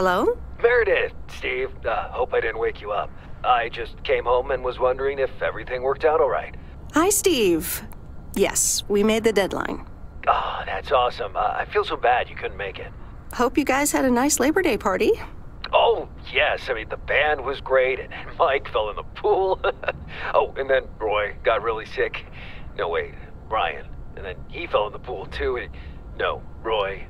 Hello? Meredith, Steve. Hope I didn't wake you up. I just came home and was wondering if everything worked out all right. Hi, Steve. Yes, we made the deadline. Oh, that's awesome. I feel so bad you couldn't make it. Hope you guys had a nice Labor Day party. Oh, yes. I mean, the band was great, and Mike fell in the pool. Oh, and then Roy got really sick. No, wait, Brian. And then he fell in the pool, too. No, Roy.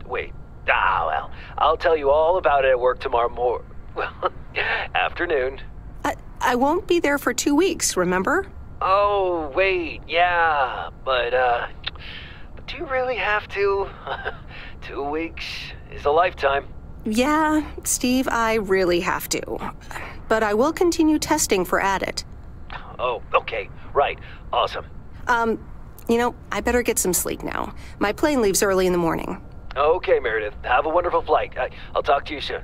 Wait. Well, I'll tell you all about it at work tomorrow afternoon. I won't be there for 2 weeks, remember? Oh, wait, yeah, but do you really have to? 2 weeks is a lifetime. Yeah, Steve, I really have to. But I will continue testing for Addit. Oh, okay, right, awesome. I better get some sleep now. My plane leaves early in the morning. Okay, Meredith, have a wonderful flight. I'll talk to you soon.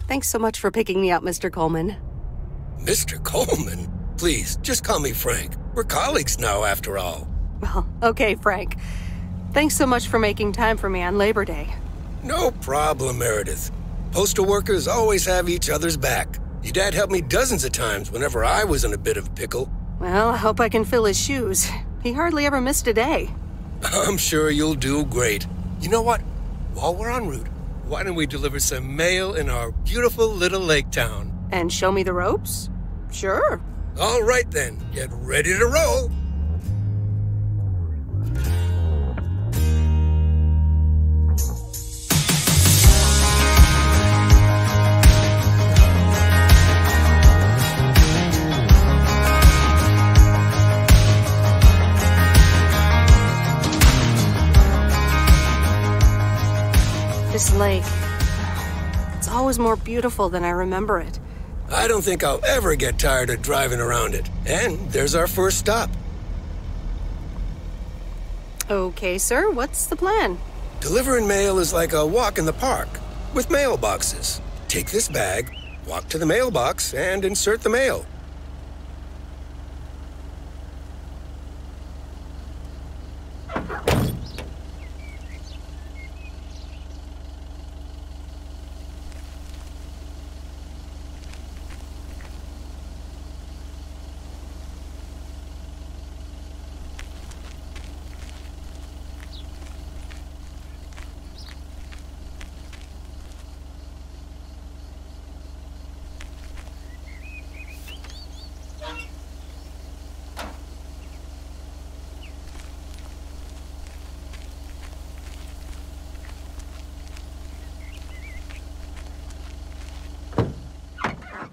Thanks so much for picking me up, Mr. Coleman. Mr. Coleman? Please, just call me Frank. We're colleagues now, after all. Well, okay, Frank. Thanks so much for making time for me on Labor Day. No problem, Meredith. Postal workers always have each other's back. Your dad helped me dozens of times whenever I was in a bit of a pickle. Well, I hope I can fill his shoes. He hardly ever missed a day. I'm sure you'll do great. You know what? While we're en route, why don't we deliver some mail in our beautiful little lake town? And show me the ropes? Sure. All right then, get ready to roll. This lake, it's always more beautiful than I remember it. I don't think I'll ever get tired of driving around it. And there's our first stop. Okay, sir, what's the plan? Delivering mail is like a walk in the park, with mailboxes. Take this bag, walk to the mailbox, and insert the mail.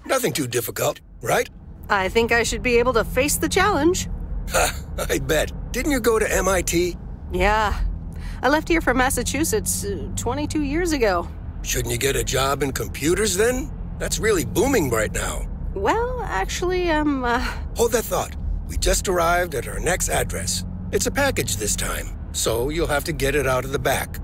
Nothing too difficult, right? I think I should be able to face the challenge. Ha, I bet. Didn't you go to MIT? Yeah. I left here for Massachusetts 22 years ago. Shouldn't you get a job in computers then? That's really booming right now. Well, actually, Hold that thought. We just arrived at our next address. It's a package this time, so you'll have to get it out of the back.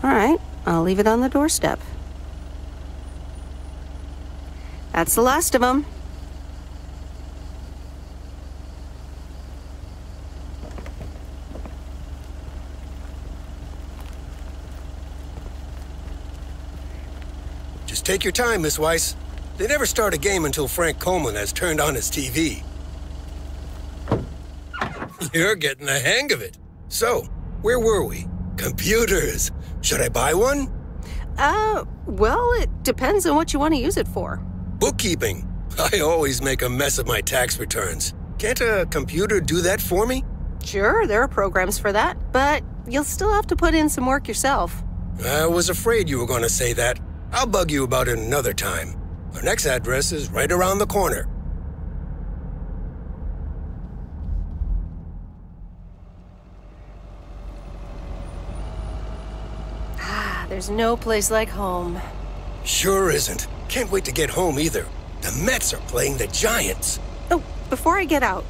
all right, I'll leave it on the doorstep. That's the last of them. Just take your time, Miss Weiss. They never start a game until Frank Coleman has turned on his TV. You're getting the hang of it. So, where were we? Computers. Should I buy one? Well, it depends on what you want to use it for. Bookkeeping. I always make a mess of my tax returns. Can't a computer do that for me? Sure, there are programs for that, but you'll still have to put in some work yourself. I was afraid you were going to say that. I'll bug you about it another time. Our next address is right around the corner. There's no place like home. Sure isn't. Can't wait to get home either. The Mets are playing the Giants. Oh, before I get out,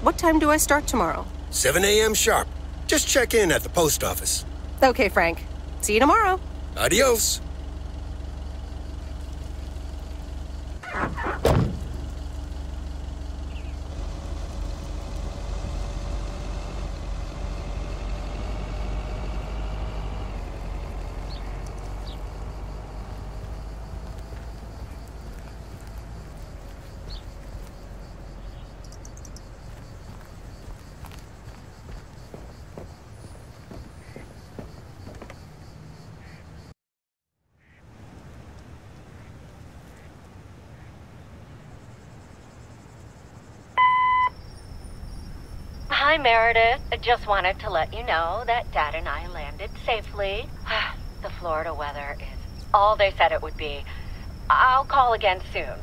what time do I start tomorrow? 7 a.m. sharp. Just check in at the post office. Okay, Frank. See you tomorrow. Adios. Hi, Meredith. I just wanted to let you know that Dad and I landed safely. The Florida weather is all they said it would be. I'll call again soon.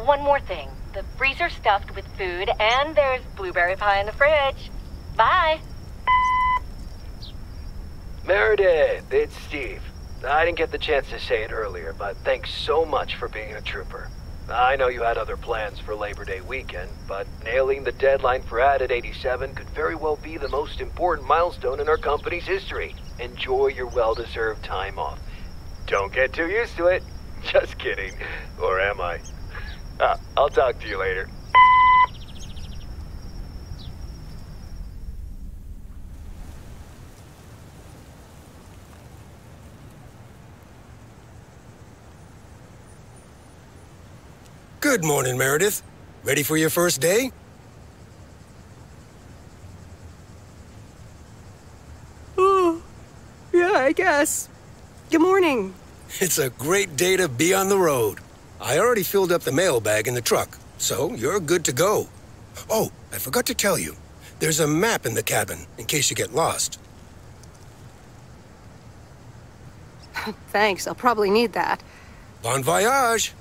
One more thing. The freezer's stuffed with food, and there's blueberry pie in the fridge. Bye. Meredith, it's Steve. I didn't get the chance to say it earlier, but thanks so much for being a trooper. I know you had other plans for Labor Day weekend, but nailing the deadline for Addit 87 could very well be the most important milestone in our company's history. Enjoy your well-deserved time off. Don't get too used to it. Just kidding. Or am I? I'll talk to you later. Good morning, Meredith. Ready for your first day? Oh, yeah, I guess. Good morning. It's a great day to be on the road. I already filled up the mailbag in the truck, so you're good to go. Oh, I forgot to tell you. There's a map in the cabin, in case you get lost. Thanks, I'll probably need that. Bon voyage!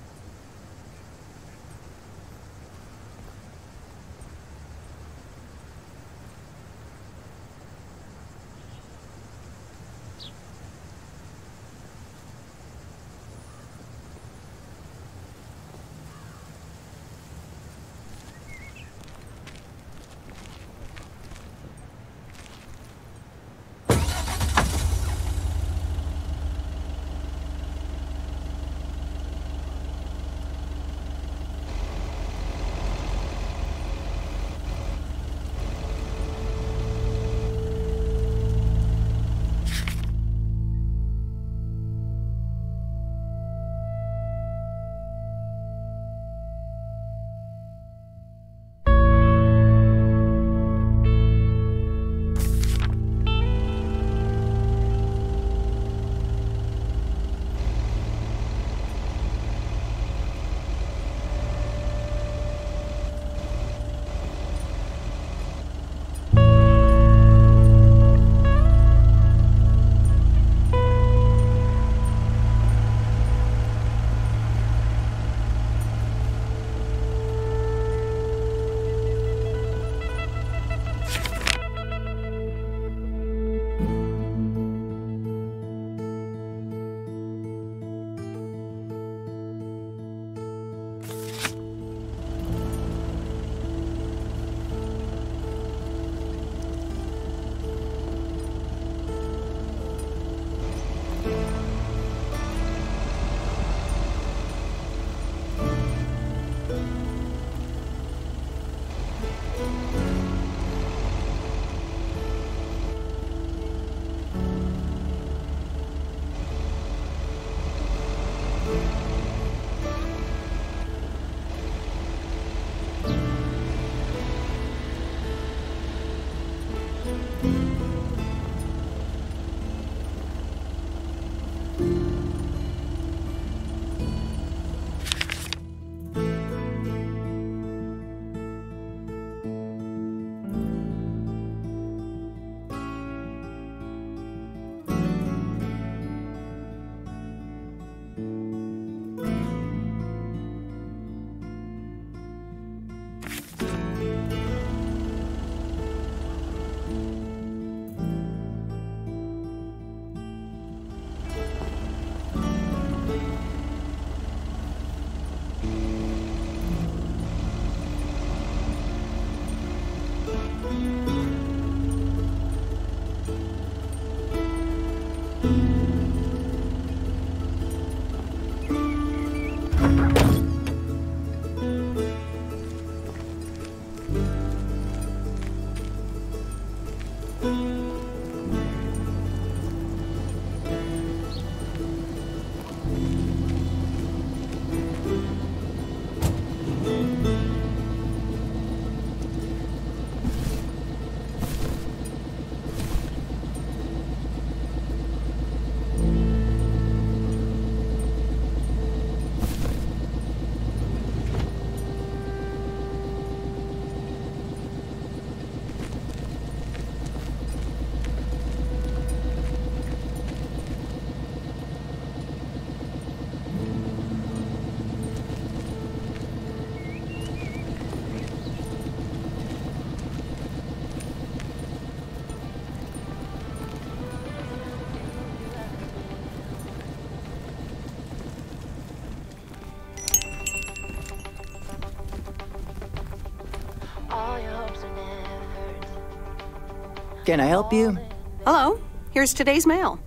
Can I help you? Hello, here's today's mail.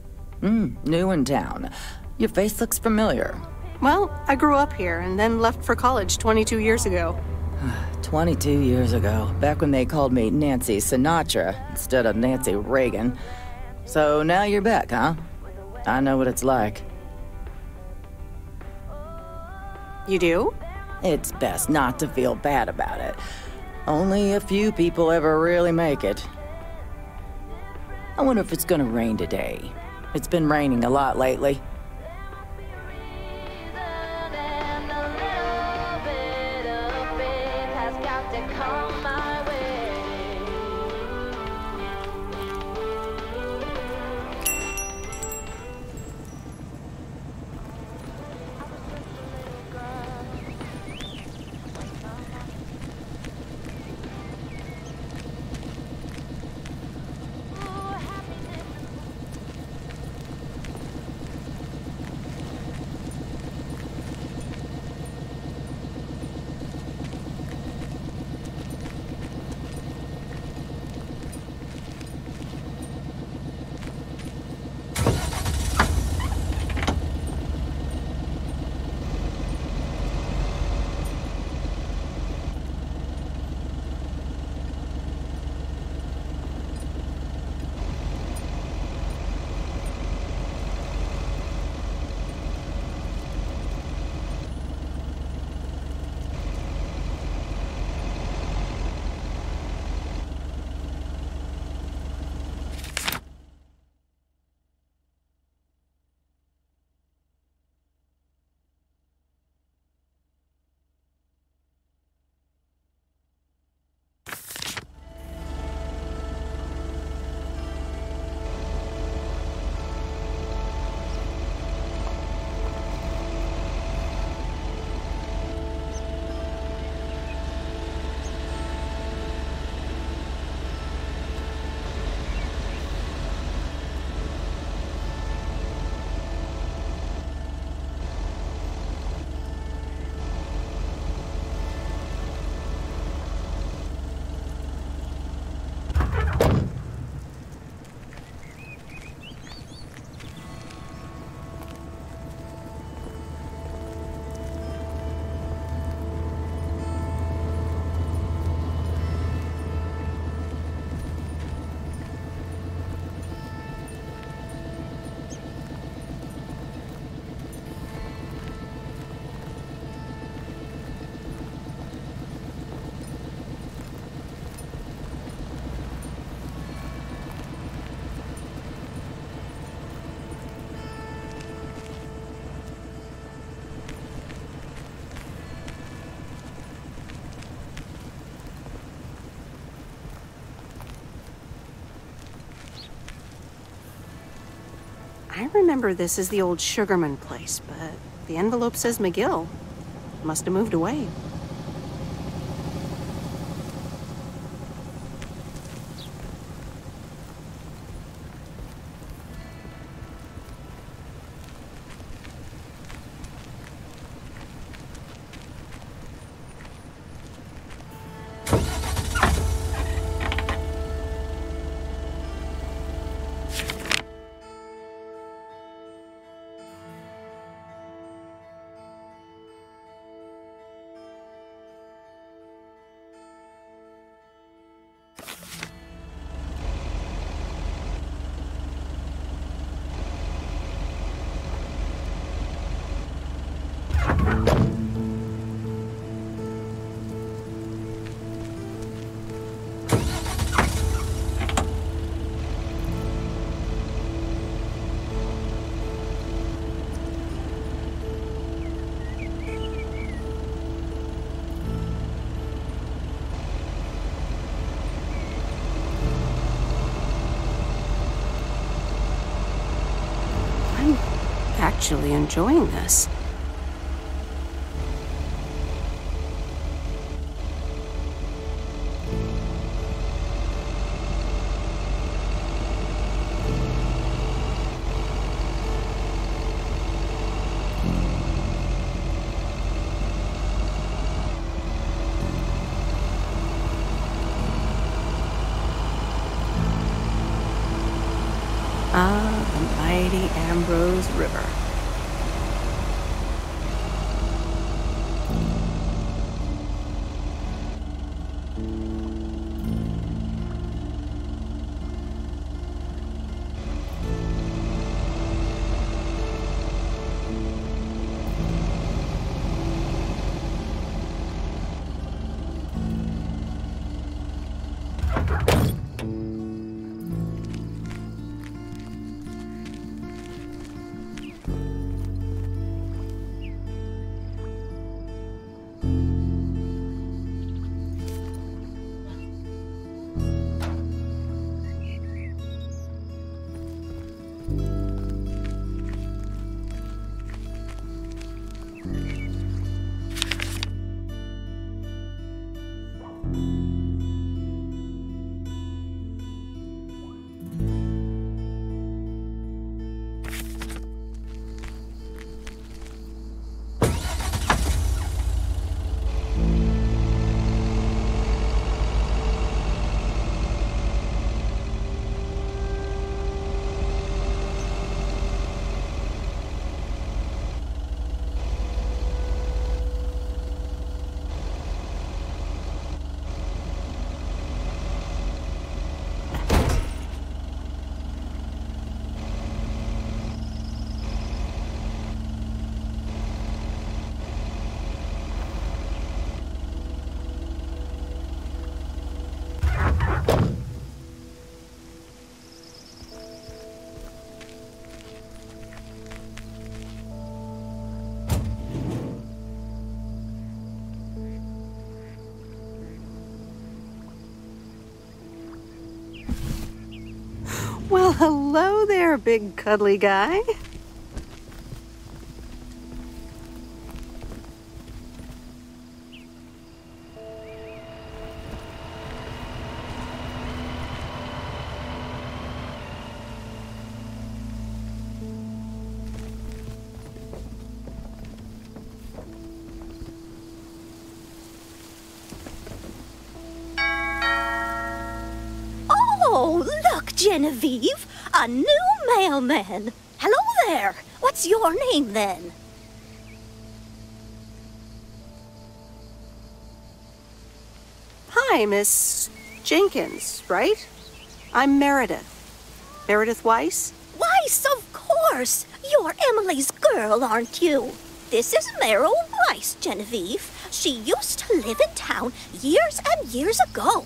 New in town. Your face looks familiar. Well, I grew up here and then left for college 22 years ago. 22 years ago, back when they called me Nancy Sinatra instead of Nancy Reagan. So now you're back, huh? I know what it's like. You do? It's best not to feel bad about it. Only a few people ever really make it. I wonder if it's gonna rain today. It's been raining a lot lately. I remember this as the old Sugarman place, but the envelope says McGill. Must have moved away. Actually enjoying this. Ah, the mighty Ambrose River. Well, hello there, big cuddly guy. Oh, look, Genevieve, a new mailman. Hello there. What's your name, then? Hi, Miss Jenkins, right? I'm Meredith. Meredith Weiss? Weiss, of course. You're Emily's girl, aren't you? This is Meryl Weiss, Genevieve. She used to live in town years and years ago.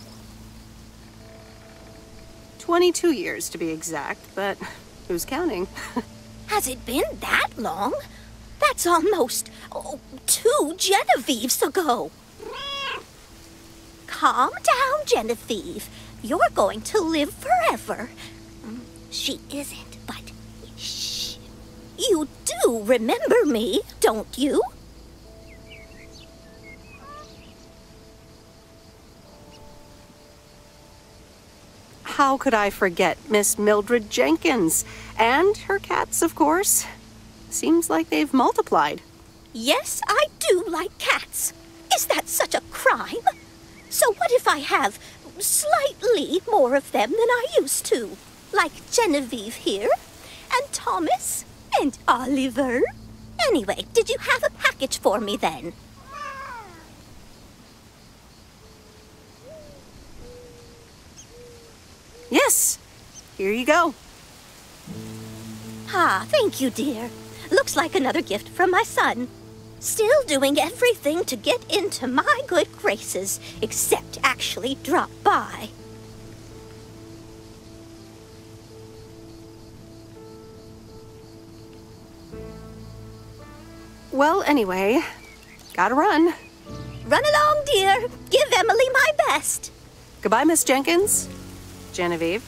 22 years, to be exact, but who's counting? Has it been that long? That's almost 2 Genevieves ago. Calm down, Genevieve. You're going to live forever. She isn't, but shh. You do remember me, don't you? How could I forget Miss Mildred Jenkins? And her cats, of course. Seems like they've multiplied. Yes, I do like cats. Is that such a crime? So what if I have slightly more of them than I used to? Like Genevieve here, and Thomas, and Oliver. Anyway, did you have a package for me then? Yes, here you go. Ah, thank you, dear. Looks like another gift from my son. Still doing everything to get into my good graces, except actually drop by. Well, anyway, gotta run. Run along, dear. Give Emily my best. Goodbye, Miss Jenkins. Genevieve.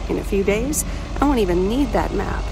In a few days, I won't even need that map.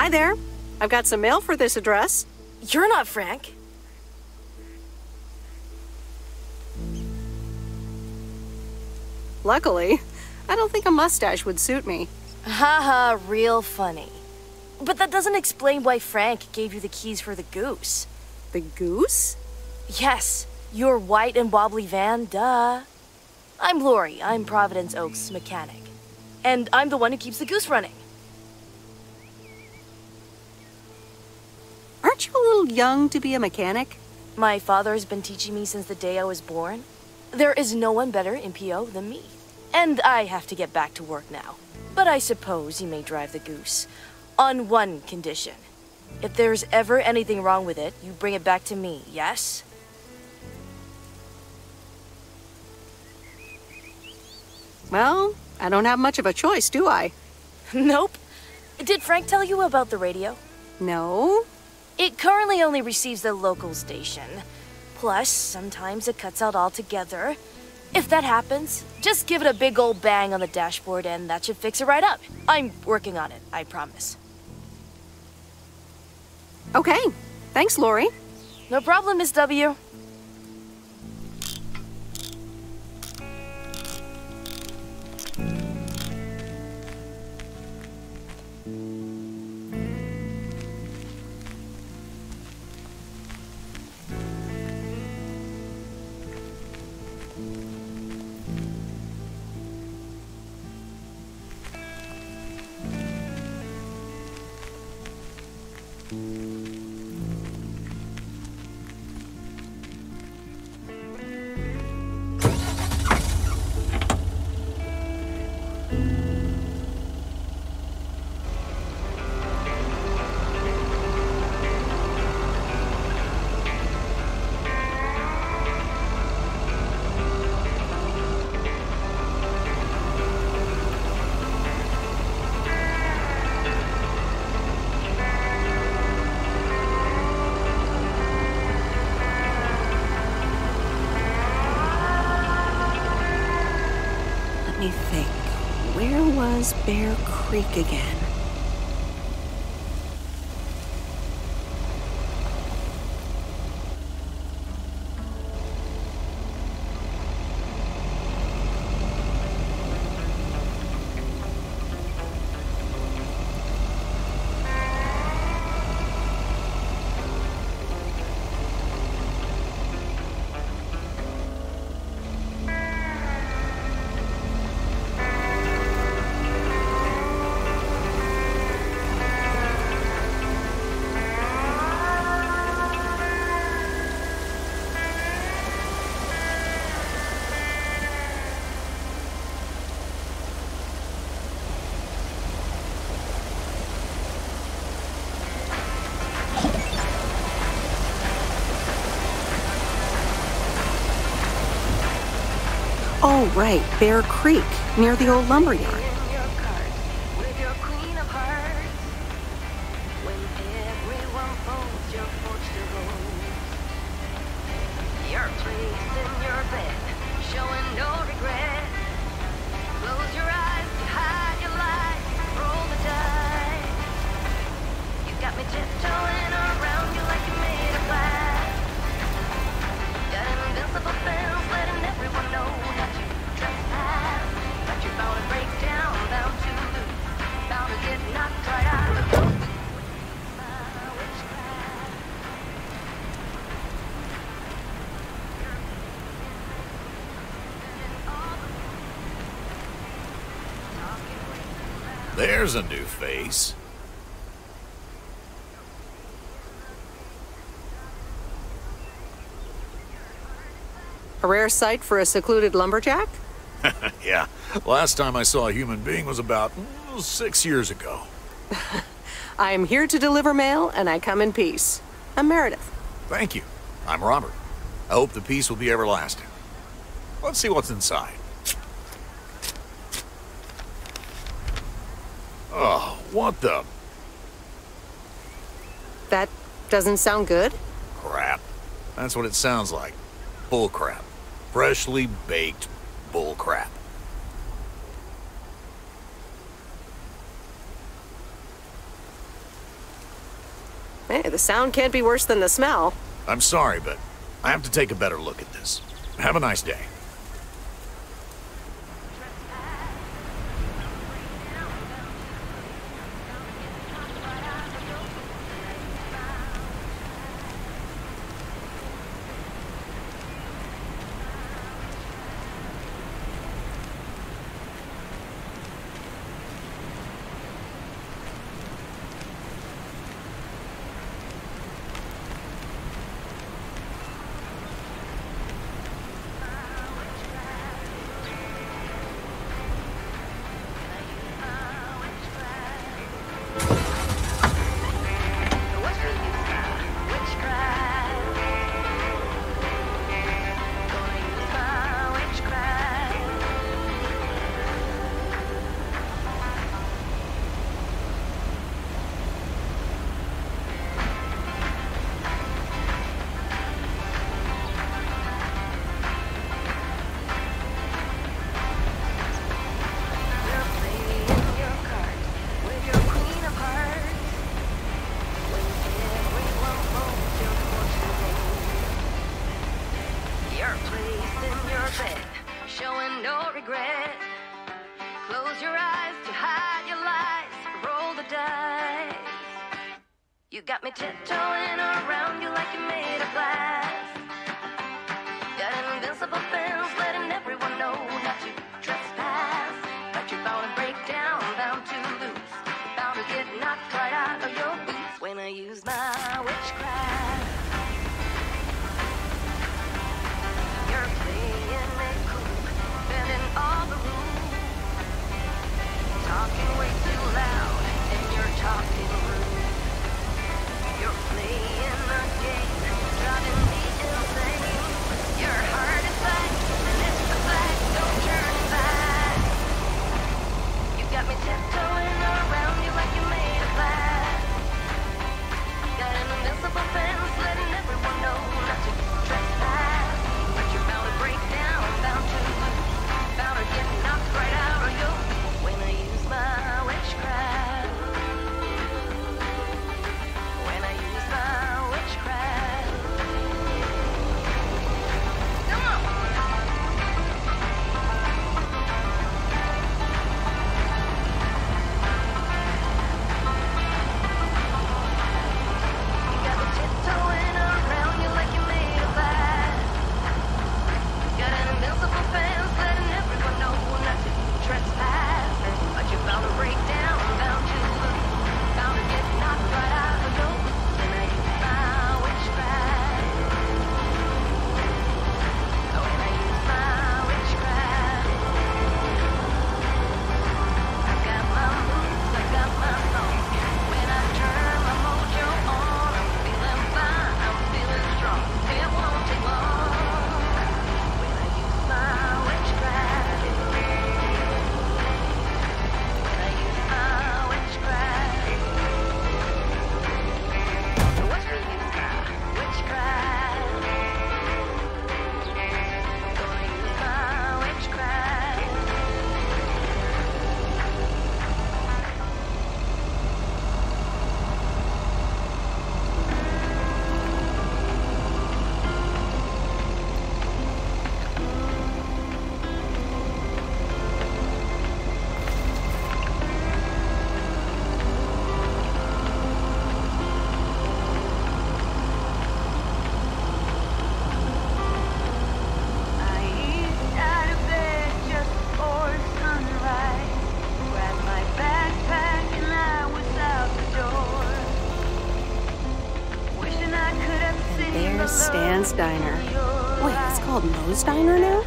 Hi there. I've got some mail for this address. You're not Frank. Luckily, I don't think a mustache would suit me. Haha, real funny. But that doesn't explain why Frank gave you the keys for the goose. The goose? Yes, your white and wobbly van, duh. I'm Lori, I'm Providence Oaks' mechanic. And I'm the one who keeps the goose running. Aren't you a little young to be a mechanic? My father has been teaching me since the day I was born. There is no one better in PO than me. And I have to get back to work now. But I suppose you may drive the goose. On one condition. If there's ever anything wrong with it, you bring it back to me, yes? Well, I don't have much of a choice, do I? Nope. Did Frank tell you about the radio? No. It currently only receives the local station. Plus, sometimes it cuts out altogether. If that happens, just give it a big old bang on the dashboard and that should fix it right up. I'm working on it, I promise. Okay. Thanks, Lori. No problem, Miss W. me think. Where was Bear Creek again? Oh, right, Bear Creek, near the old lumber yard. There's a new face. A rare sight for a secluded lumberjack? Yeah, last time I saw a human being was about 6 years ago. I am here to deliver mail, and I come in peace. I'm Meredith. Thank you. I'm Robert. I hope the peace will be everlasting. Let's see what's inside. Oh, what the... That doesn't sound good. Crap. That's what it sounds like. Bull crap. Freshly baked bull crap. Hey, the sound can't be worse than the smell. I'm sorry, but I have to take a better look at this. Have a nice day. You got me tiptoeing around you like you're made of glass. Got an invincible fence letting everyone know not to trespass. But you're bound to break down, bound to lose, bound to get knocked right out of your boots when I use my witchcraft. You're playing it cool, bending all the rules, talking way too loud, and you're talking rude. You're playing the game, driving me Man's Diner. Wait, it's called Moe's Diner now?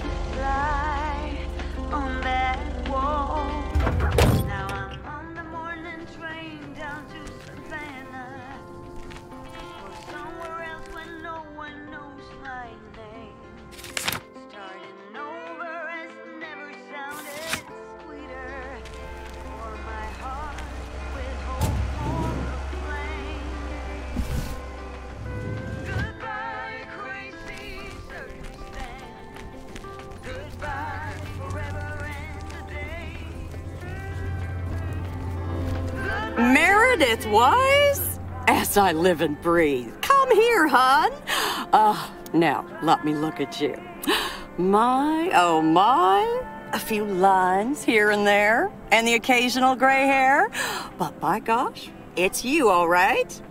Meredith Wise? As I live and breathe. Come here, hon. Now, let me look at you. My, oh my. A few lines here and there, and the occasional gray hair. But by gosh, it's you, all right?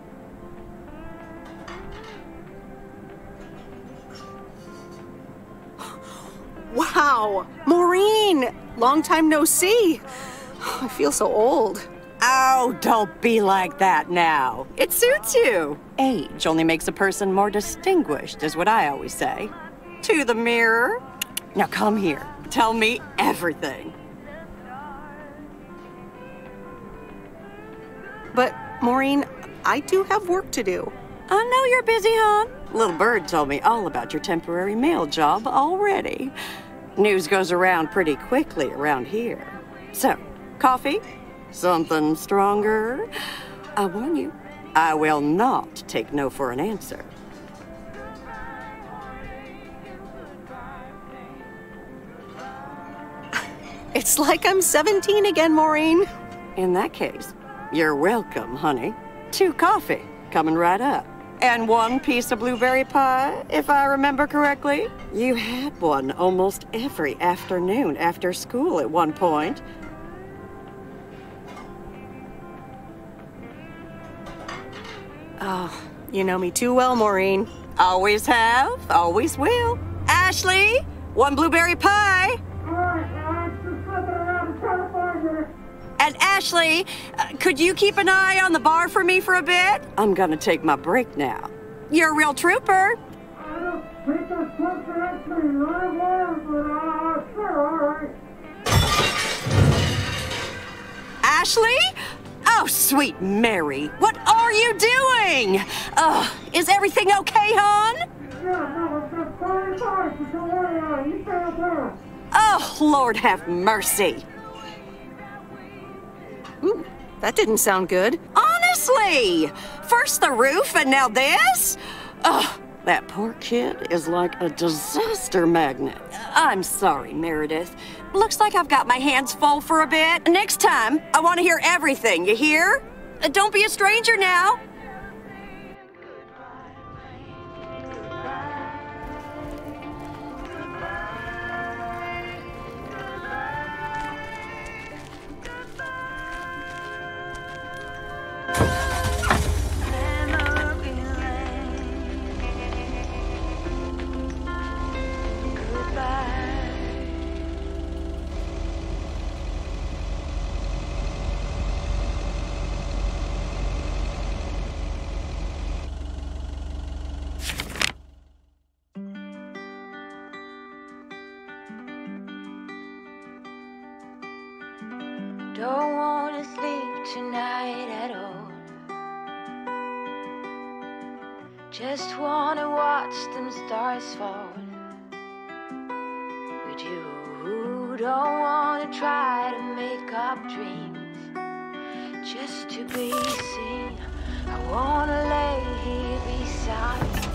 Wow, Maureen! Long time no see. I feel so old. Oh, don't be like that now. It suits you. Age only makes a person more distinguished, is what I always say. To the mirror. Now come here. Tell me everything. But, Maureen, I do have work to do. I know you're busy, hon. Little Bird told me all about your temporary mail job already. News goes around pretty quickly around here. So, coffee? Something stronger? I warn you, I will not take no for an answer. It's like I'm 17 again, Maureen. In that case, you're welcome, honey. 2 coffee, coming right up. And 1 piece of blueberry pie, if I remember correctly. You had one almost every afternoon after school at one point. Oh, you know me too well, Maureen. Always have, always will. Ashley, 1 blueberry pie. And Ashley, could you keep an eye on the bar for me for a bit? I'm gonna take my break now. You're a real trooper. Ashley? Oh, sweet Mary, what are you doing? Is everything okay, hon? Oh, Lord have mercy. Ooh, that didn't sound good. Honestly! First the roof and now this? Ugh, that poor kid is like a disaster magnet. I'm sorry, Meredith. Looks like I've got my hands full for a bit. Next time, I want to hear everything, you hear? Don't be a stranger now. Don't wanna sleep tonight at all. Just wanna watch them stars fall. With you, don't wanna try to make up dreams just to be seen. I wanna lay here beside you,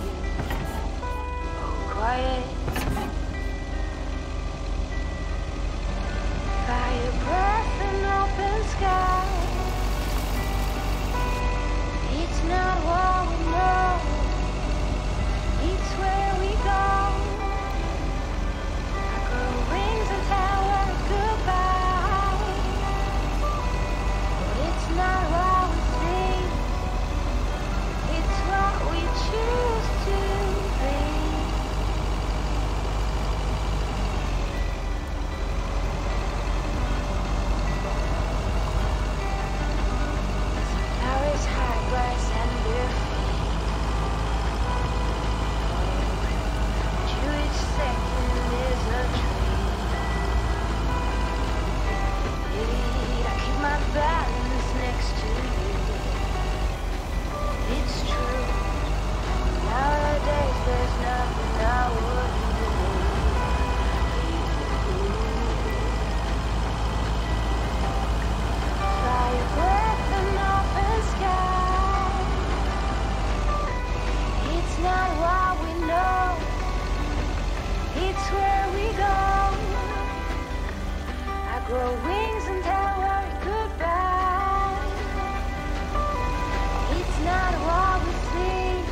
oh quiet. Fire breath and open sky. It's not what we know, it's where we go. I grow wings and tell us goodbye. But it's not what we see, it's what we choose to be. It's where we go. I grow wings and tell her goodbye. It's not what we see,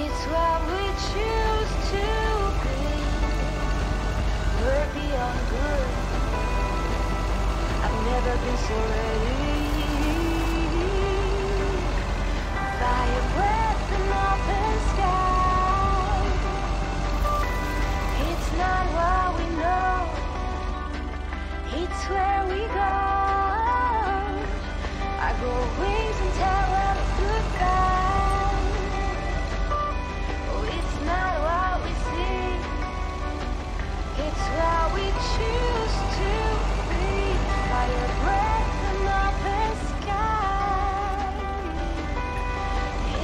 it's what we choose to be. We're beyond good. I've never been so ready. Fire breath and open sky. It's not what we know, it's where we go. I grow wings and tell her goodbye. Oh, it's not what we see, it's what we choose to be. Fire breath and open sky.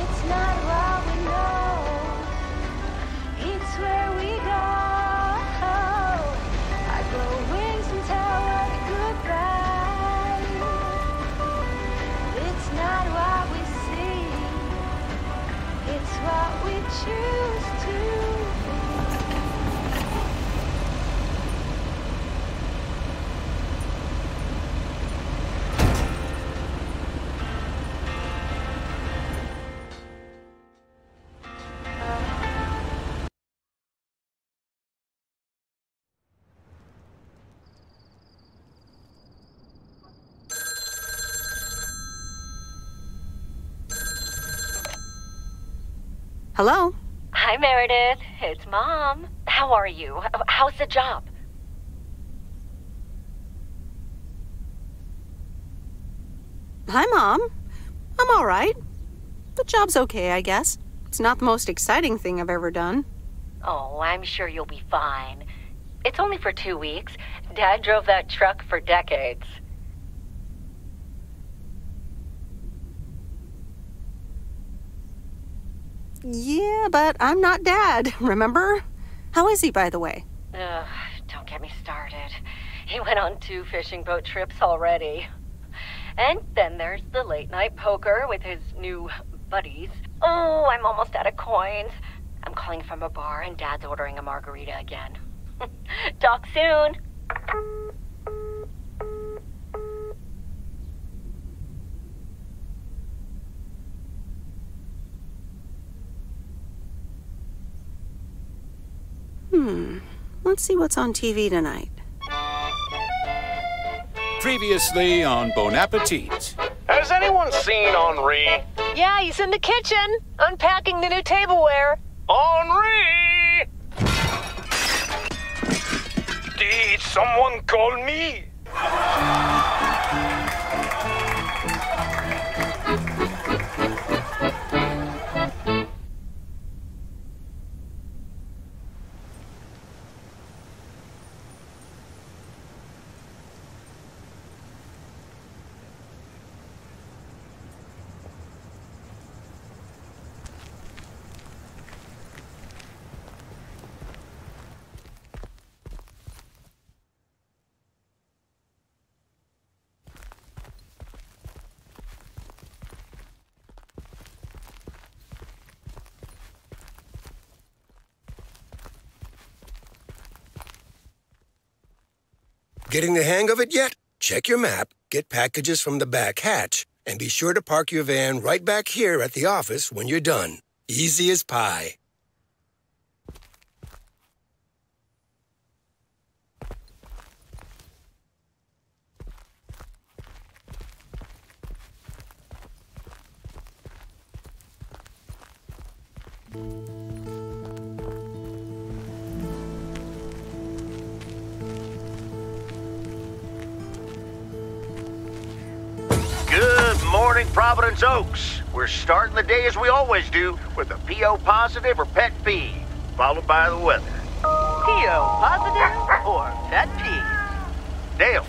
It's not what we know, it's where we go. I grow wings and tell her goodbye. It's not what we see, it's what we choose to be. Hello? Hi, Meredith. It's Mom. How are you? How's the job? Hi, Mom. I'm all right. The job's okay, I guess. It's not the most exciting thing I've ever done. Oh, I'm sure you'll be fine. It's only for 2 weeks. Dad drove that truck for decades. Yeah, but I'm not Dad, remember? How is he, by the way? Ugh, don't get me started. He went on 2 fishing boat trips already. And then there's the late-night poker with his new buddies. Oh, I'm almost out of coins. I'm calling from a bar and Dad's ordering a margarita again. Talk soon. Let's see what's on TV tonight. Previously on Bon Appetit. Has anyone seen Henri? Yeah, he's in the kitchen, unpacking the new tableware. Henri! Did someone call me? Getting the hang of it yet? Check your map, get packages from the back hatch, and be sure to park your van right back here at the office when you're done. Easy as pie. Good morning, Providence Oaks. We're starting the day as we always do with a PO positive or pet peeve, followed by the weather. PO positive or pet peeve? Dale.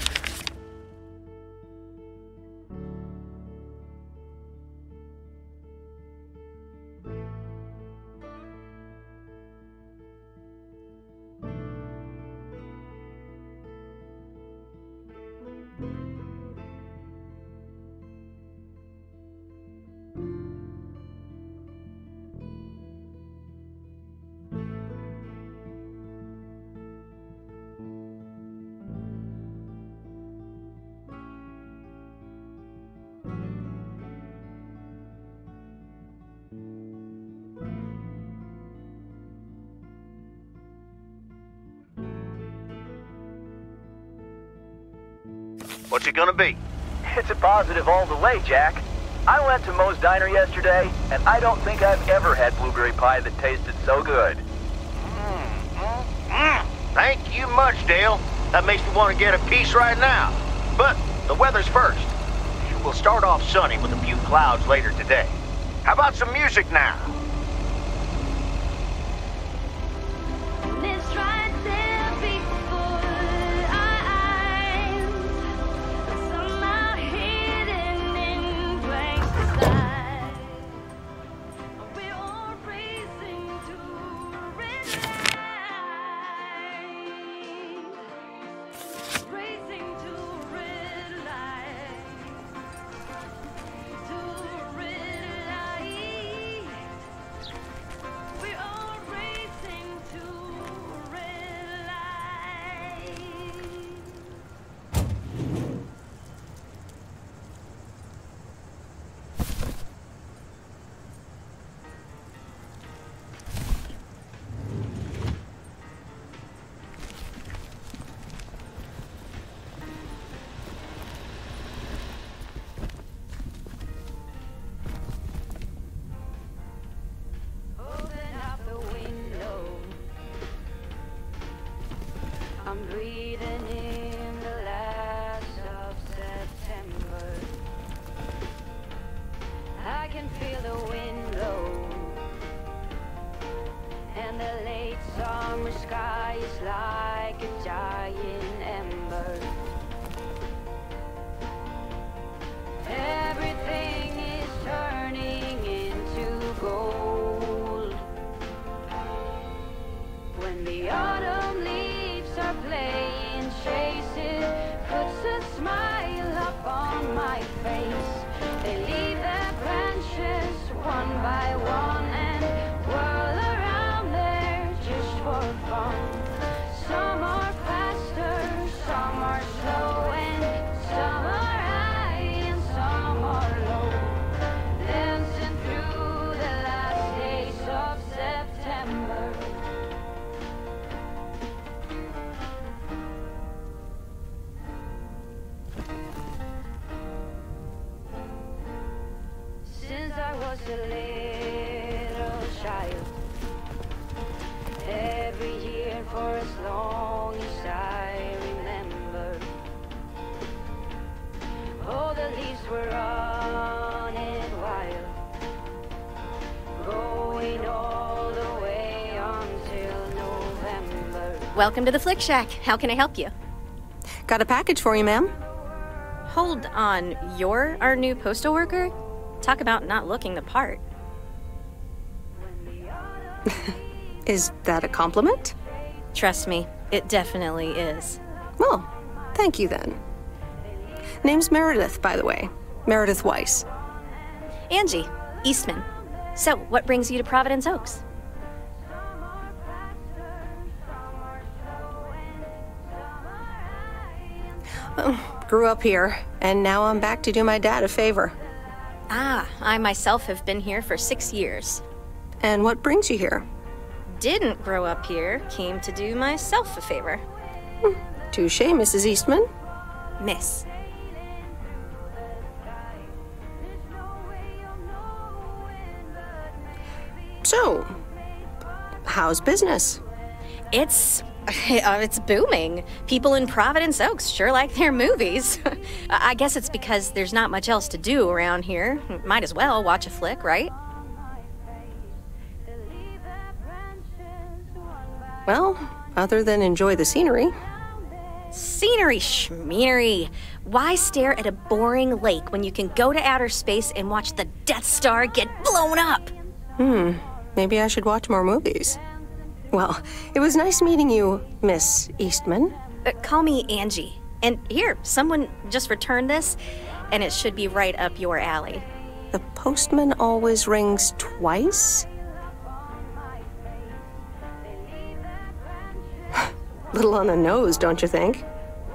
What's it gonna be? It's a positive all the way, Jack. I went to Moe's Diner yesterday, and I don't think I've ever had blueberry pie that tasted so good. Thank you much, Dale. That makes me want to get a piece right now. But the weather's first. We'll start off sunny with a few clouds later today. How about some music now? I'm breathing in the last of September. I can feel the wind blow, and the late summer sky is like a giant ember. Everything is turning into gold when the autumn leaves are playing chases, puts a smile up on my face. They leave their branches one by one and whirl around there just for fun. Some are faster, some are slow, and some are high and some are low, dancing through the last days of September. Since I was a little child, every year for as long as I remember, all the leaves were on it wild, going all the way until November. Welcome to the Flick Shack. How can I help you? Got a package for you, ma'am. Hold on, you're our new postal worker? Talk about not looking the part. Is that a compliment? Trust me, it definitely is. Well, thank you then. Name's Meredith, by the way. Meredith Weiss. Angie, Eastman. So, what brings you to Providence Oaks? Grew up here, and now I'm back to do my dad a favor. Ah, I myself have been here for 6 years. And what brings you here? Didn't grow up here, came to do myself a favor. Touché, Mrs. Eastman. Miss. So, how's business? It's booming. People in Providence Oaks sure like their movies. I guess it's because there's not much else to do around here. Might as well watch a flick, right? Well, other than enjoy the scenery. Scenery schmeary. Why stare at a boring lake when you can go to outer space and watch the Death Star get blown up? Maybe I should watch more movies. Well, it was nice meeting you, Miss Eastman. Call me Angie. And here, someone just returned this, and it should be right up your alley. The postman always rings twice? Little on the nose, don't you think?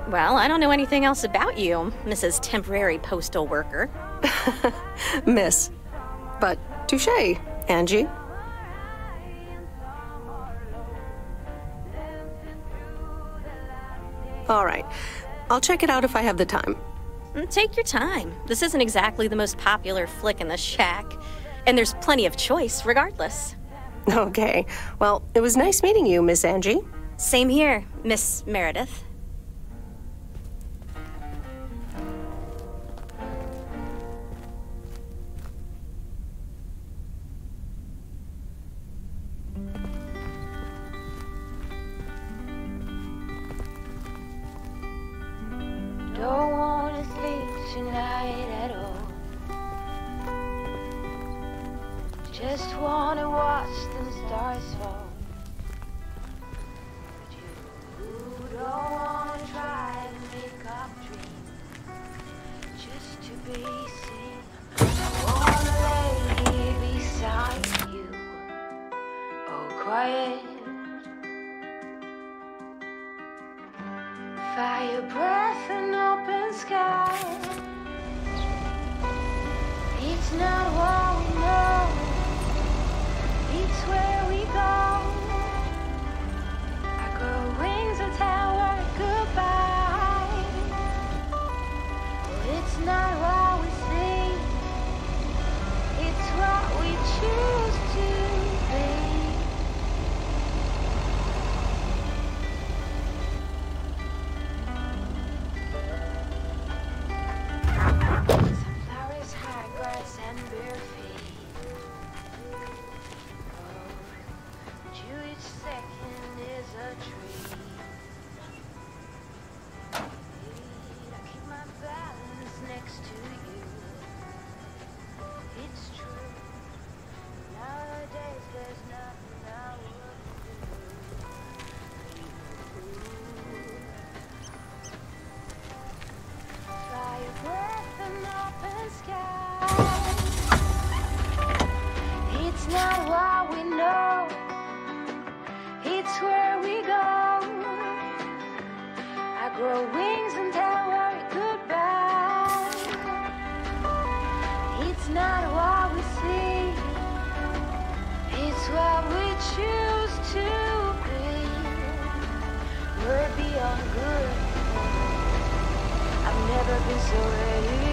Well, I don't know anything else about you, Mrs. Temporary Postal Worker. Miss. But touché, Angie. All right. I'll check it out if I have the time. Take your time. This isn't exactly the most popular flick in the shack, and there's plenty of choice regardless. Okay. Well, it was nice meeting you, Miss Angie. Same here, Miss Meredith. Don't wanna sleep tonight at all. Just wanna watch the stars fall. But you don't wanna try to make up dreams just to be seen. I wanna lay beside you, oh quiet. Fire breath and open sky. It's not what we know, it's where we go. I grow wings and tell her goodbye. Well, it's not what we see, it's what we choose to be. Sunflowers, high grass, and bare feet. Oh, but you each second is a treat. I keep my balance next to you. It's true. Nowadays there's nothing I wouldn't do. Fire breath and open sky. It's not what we know, it's where we go. I grow wings and tell her goodbye. It's not what we see, it's what we choose to be. We're beyond good. I've never been so ready.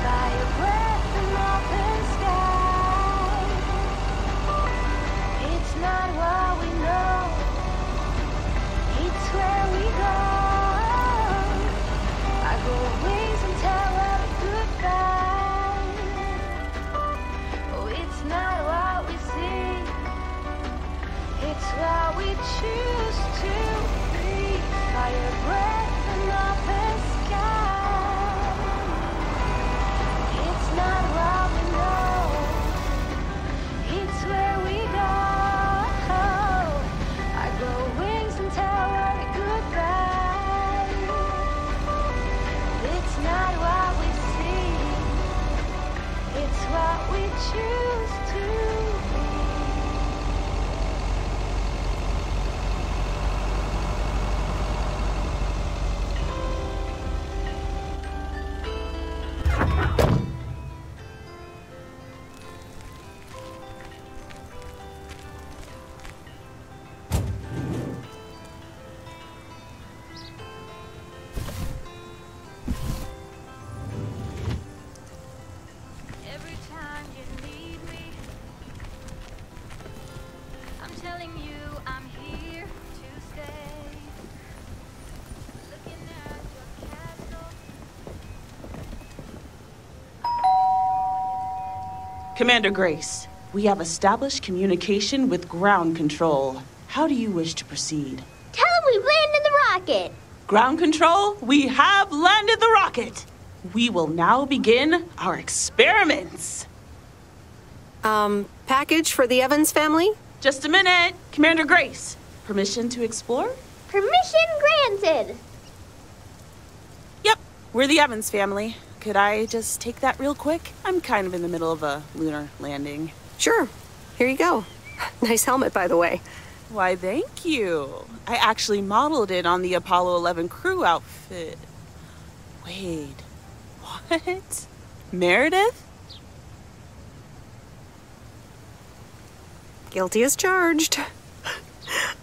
Fire breath and open sky. It's not what we know, it's where we go. I grow wings and tell her goodbye. Oh, it's not what we see, it's what we choose to be. Fire breath and open sky. It's not what we know, it's where we go. I grow wings and tell her goodbye. It's not what we see, it's what we choose to be. Every time you need me, I'm telling you I'm here to stay. Looking at your castle. Commander Grace, we have established communication with ground control. How do you wish to proceed? Tell him we've landed the rocket. Ground control, we have landed the rocket. We will now begin our experiments. Package for the Evans family? Just a minute. Commander Grace, permission to explore? Permission granted. Yep, we're the Evans family. Could I just take that real quick? I'm kind of in the middle of a lunar landing. Sure. Here you go. Nice helmet, by the way. Why, thank you. I actually modeled it on the Apollo 11 crew outfit. Wait, what? Meredith? Guilty as charged.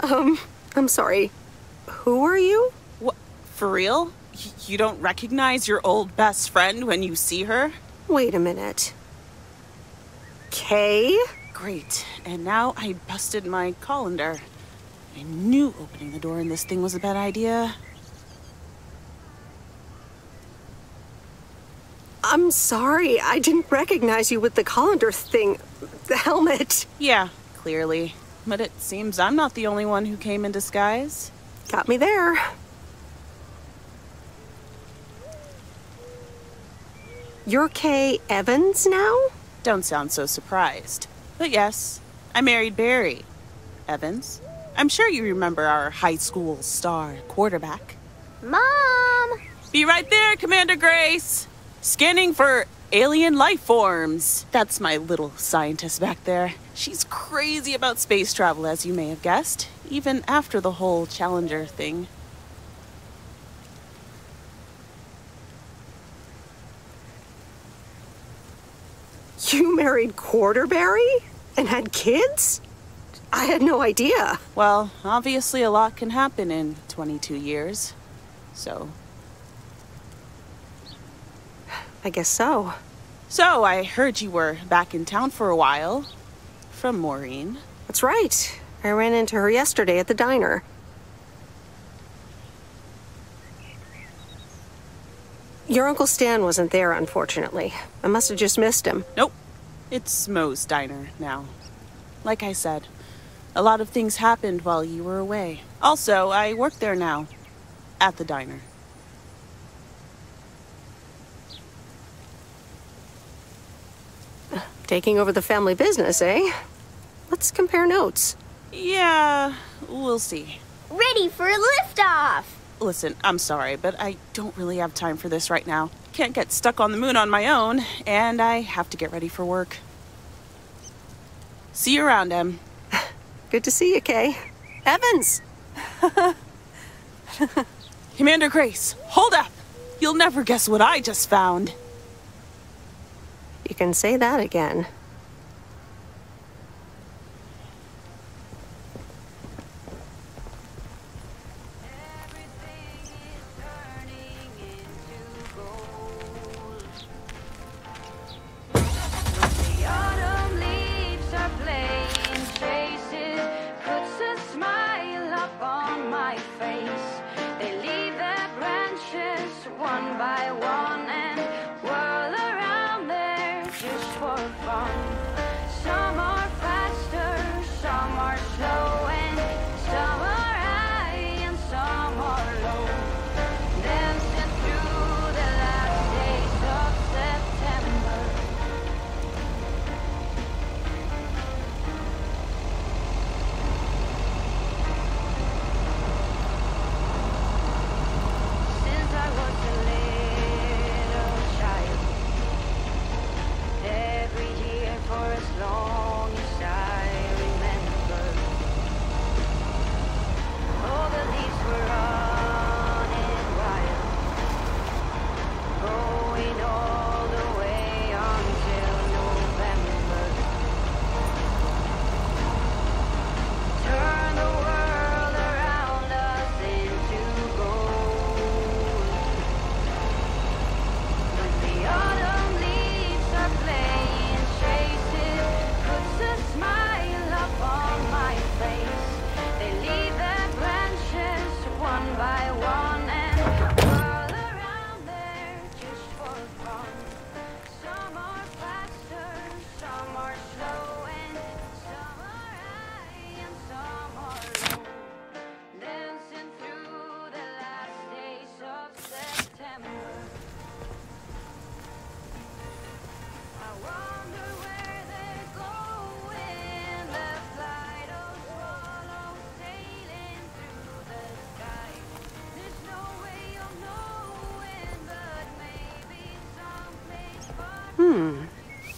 I'm sorry. Who are you? For real? You don't recognize your old best friend when you see her? Wait a minute. Kay? Great. And now I busted my colander. I knew opening the door in this thing was a bad idea. I'm sorry, I didn't recognize you with the colander thing. The helmet. Yeah, clearly. But it seems I'm not the only one who came in disguise. Got me there. You're Kay Evans now? Don't sound so surprised. But yes, I married Barry Evans. I'm sure you remember our high school star quarterback. Mom! Be right there, Commander Grace! Scanning for alien life forms. That's my little scientist back there. She's crazy about space travel, as you may have guessed, even after the whole Challenger thing. You married Quarterberry? And had kids? I had no idea. Well, obviously a lot can happen in 22 years. So... I guess so. So, I heard you were back in town for a while. From Maureen. That's right. I ran into her yesterday at the diner. Your Uncle Stan wasn't there, unfortunately. I must have just missed him. Nope. It's Moe's diner now. Like I said, a lot of things happened while you were away. Also, I work there now. At the diner. Taking over the family business, eh? Let's compare notes. Yeah, we'll see. Ready for a liftoff! Listen, I'm sorry, but I don't really have time for this right now. Can't get stuck on the moon on my own, and I have to get ready for work. See you around, Em. Good to see you, Kay. Evans! Commander Grace, hold up! You'll never guess what I just found. You can say that again.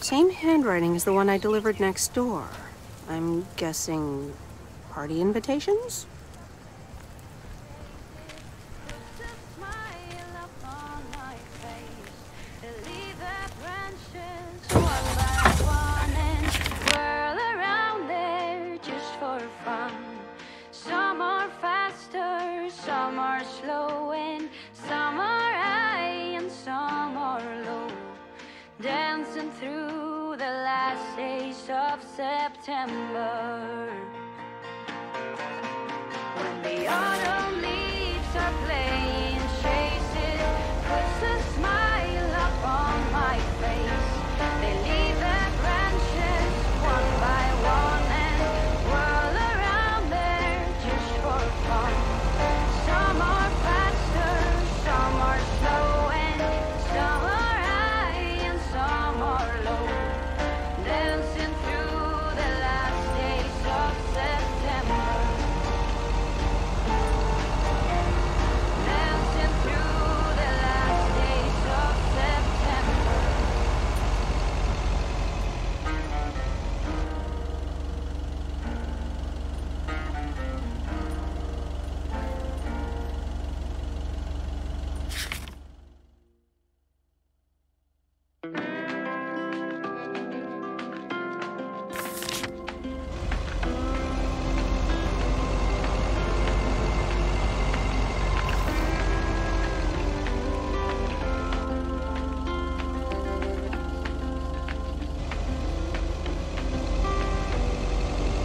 Same handwriting as the one I delivered next door. I'm guessing party invitations? Some are faster, some are slow and some are high and some are low. Dancing through the last days of September. When the autumn leaves are playing chases, puts a smile up on my face. They leave their branches one by one and whirl around there just for fun. Some are faster, some are slow, and some are high and some are low. Dancing through the last days of September. Dancing through the last days of September.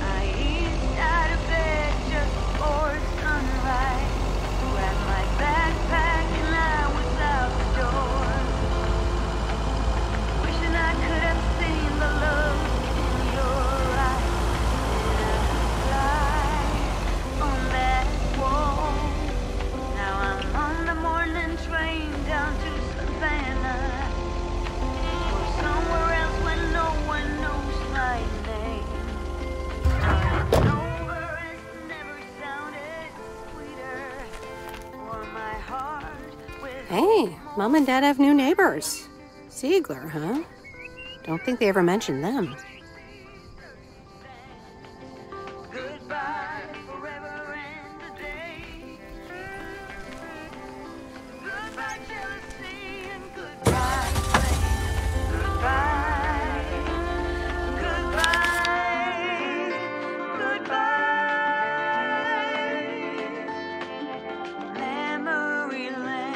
I eased out of bed just before sunrise. Grabbed my backpack and I was out the door. Wishing I could have seen the look in your eyes. And I could fly on that wall. Now I'm on the morning train down to Savannah, or somewhere else where no one knows my name. Hey, Mom and Dad have new neighbors. Ziegler, huh? Don't think they ever mentioned them. Goodbye forever and a day. Goodbye jealousy and goodbye blame. Goodbye. Goodbye. Goodbye. Memory lane.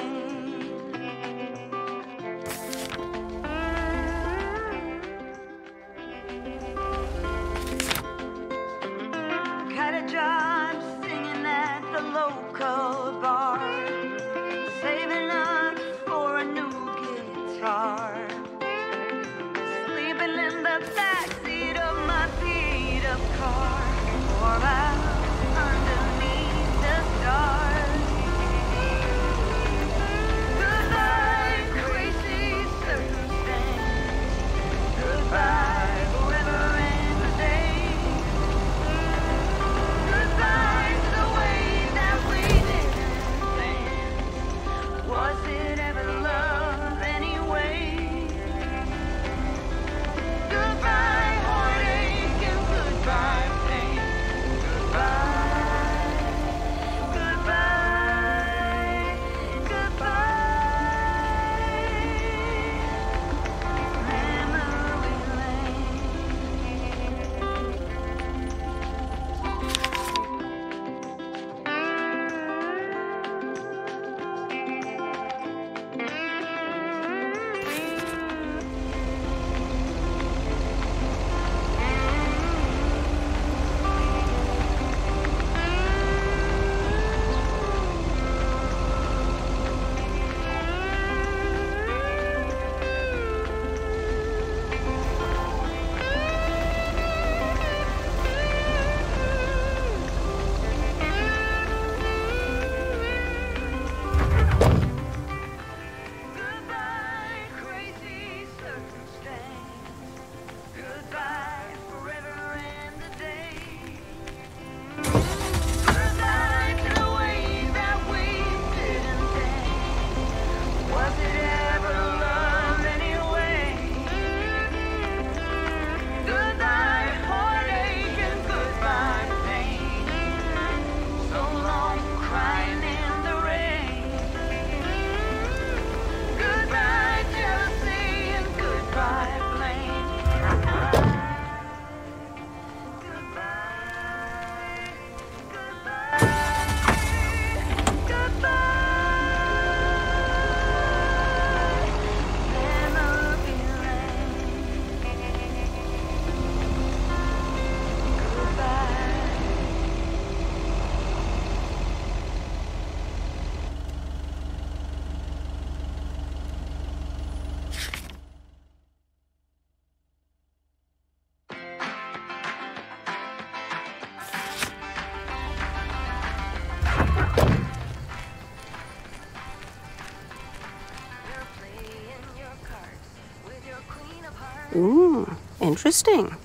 Ooh, interesting.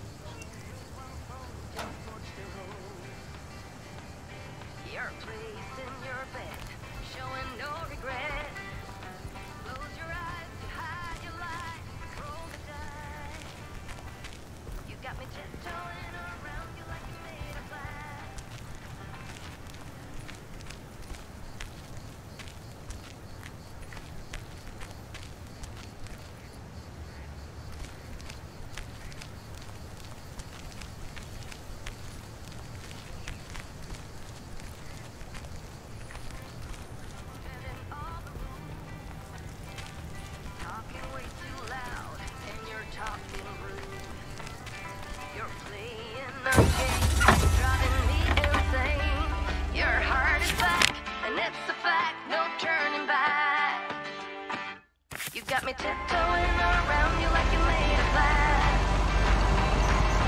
Got me tiptoeing around you like you made of glass.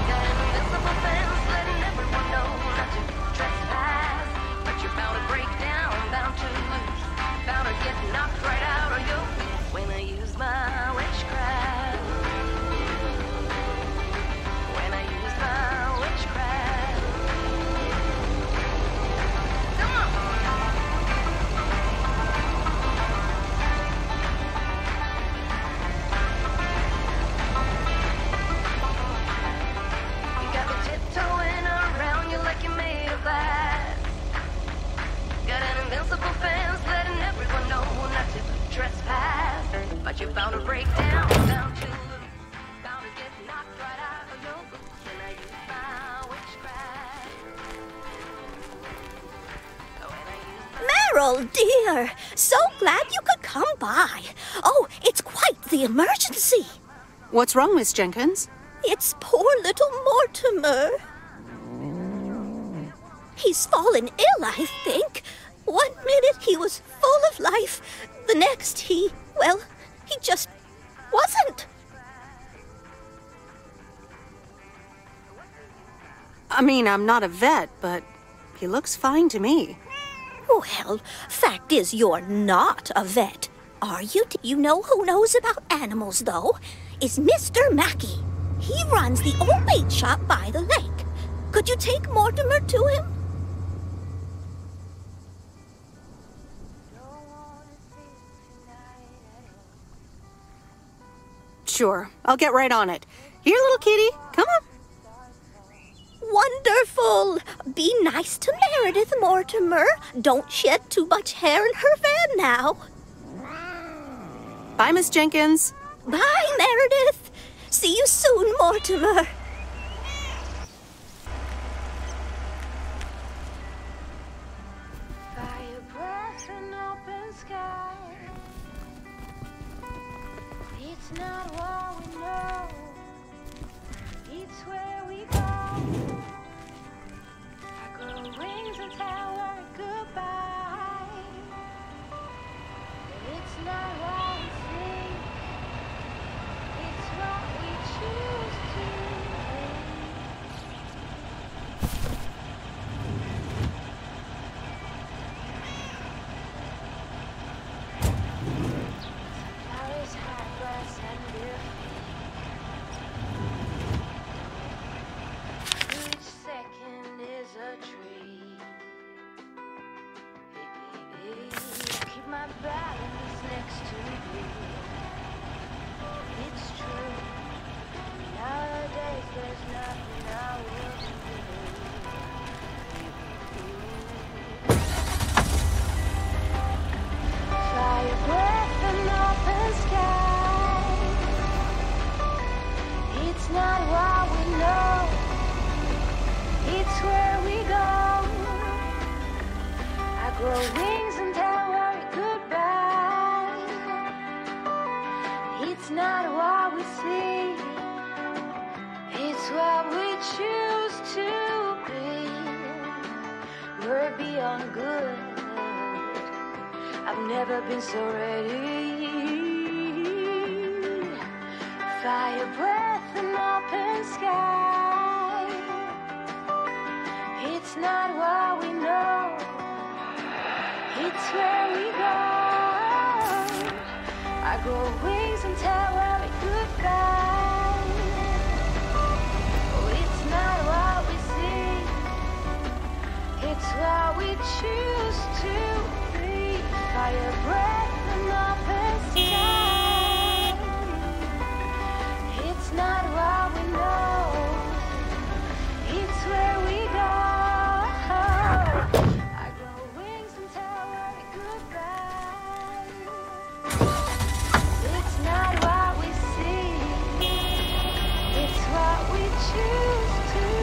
Got an invisible fence letting everyone know not to trespass. But you're bound to break down, bound to lose, bound to get knocked right out of your feet when I use my witchcraft. When I use my witchcraft. Come on. Tiptoeing around you like you made of glass. Got an invincible fence letting everyone know not to trespass. But you're bound to break down, bound to lose, bound to get knocked right out of your boots when I use my witchcraft. Meryl, dear, so glad you could come by. Oh, it's quite the emergency. What's wrong, Miss Jenkins? It's poor little Mortimer. He's fallen ill, I think. 1 minute he was full of life. The next he just wasn't. I mean, I'm not a vet, but he looks fine to me. Well, fact is you're not a vet, are you? You know who knows about animals, though? Is Mr. Mackey. He runs the old bait shop by the lake. Could you take Mortimer to him? Sure, I'll get right on it. Here, little kitty, come on. Wonderful! Be nice to Meredith, Mortimer. Don't shed too much hair in her van now. Bye, Miss Jenkins. Bye, Meredith. See you soon, Mortimer. Fire breath and open sky. It's not what we know. It's where we go. I grow wings and tell her goodbye. It's not what we see. It's what we choose to be. Flowers, hot grass, and bare feet. Each second is a tree. Keep my balance next to you. It's true. Nowadays there's nothing I wouldn't do. Fire breath and open sky. It's not what we know. It's where we go. I grow wings and tell her goodbye. It's not what we see. It's what we choose to be. We're beyond good. I've never been so ready. Fire breath and open sky. It's not what we know. It's where we go. I grow wings and tell her goodbye. It's what we choose to be. Fire breath and open sky. It's not what we know. It's where we go. I grow wings and tell her goodbye. It's not what we see. It's what we choose to be.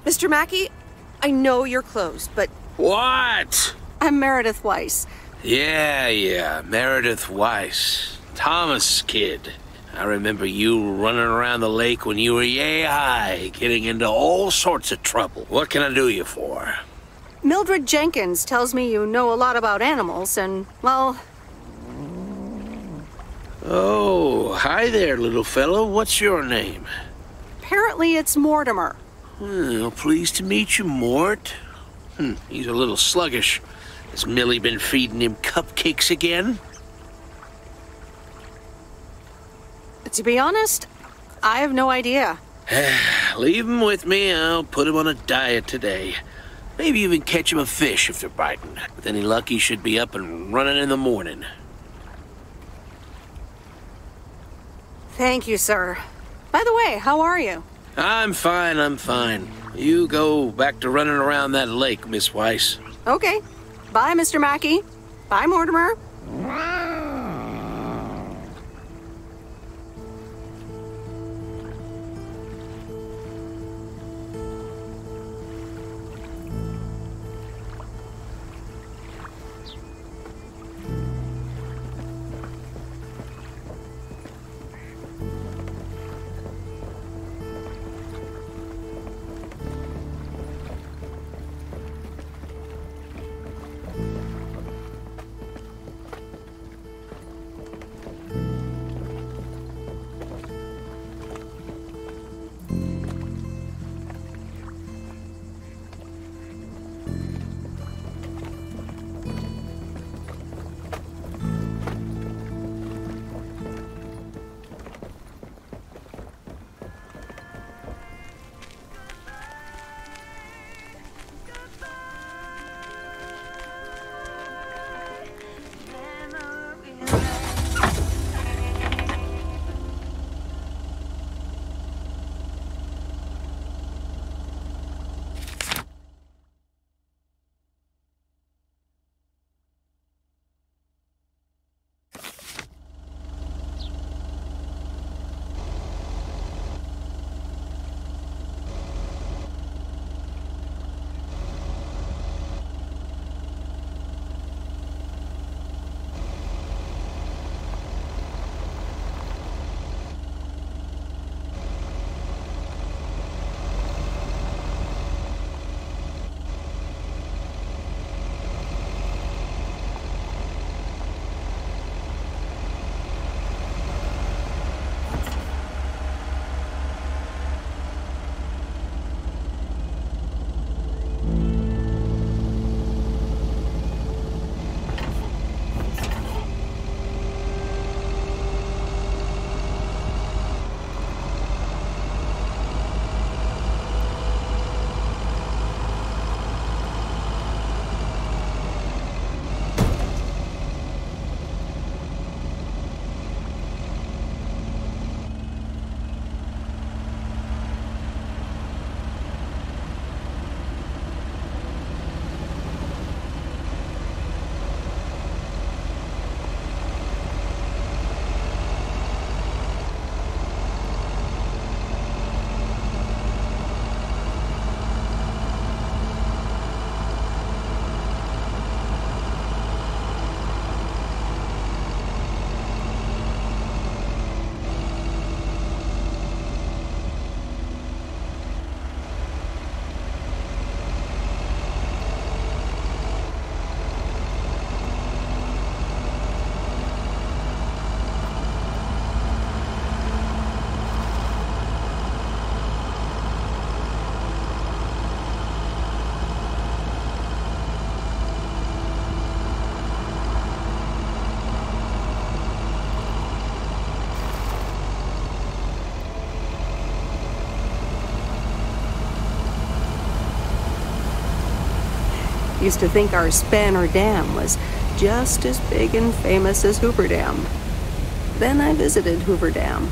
Mr. Mackey, I know you're closed, but... What? I'm Meredith Weiss. Yeah, Meredith Weiss. Thomas' kid. I remember you running around the lake when you were yay high, getting into all sorts of trouble. What can I do you for? Mildred Jenkins tells me you know a lot about animals, and, well... Oh, hi there, little fellow. What's your name? Apparently it's Mortimer. Well, pleased to meet you, Mort. He's a little sluggish. Has Millie been feeding him cupcakes again? To be honest, I have no idea. Leave him with me. I'll put him on a diet today. Maybe even catch him a fish if they're biting. With any luck, he should be up and running in the morning. Thank you, sir. By the way, how are you? I'm fine. You go back to running around that lake, Miss Weiss. Okay. Bye, Mr. Mackey. Bye, Mortimer. Used to think our Spanner Dam was just as big and famous as Hoover Dam. Then I visited Hoover Dam.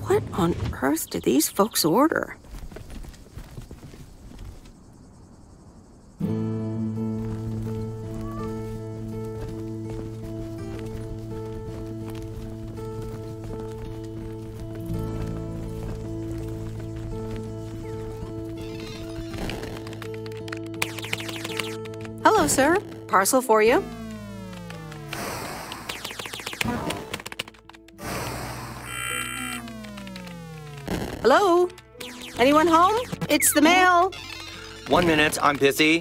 What on earth did these folks order? Hello, sir. Parcel for you. Hello? Anyone home? It's the mail. 1 minute, I'm busy.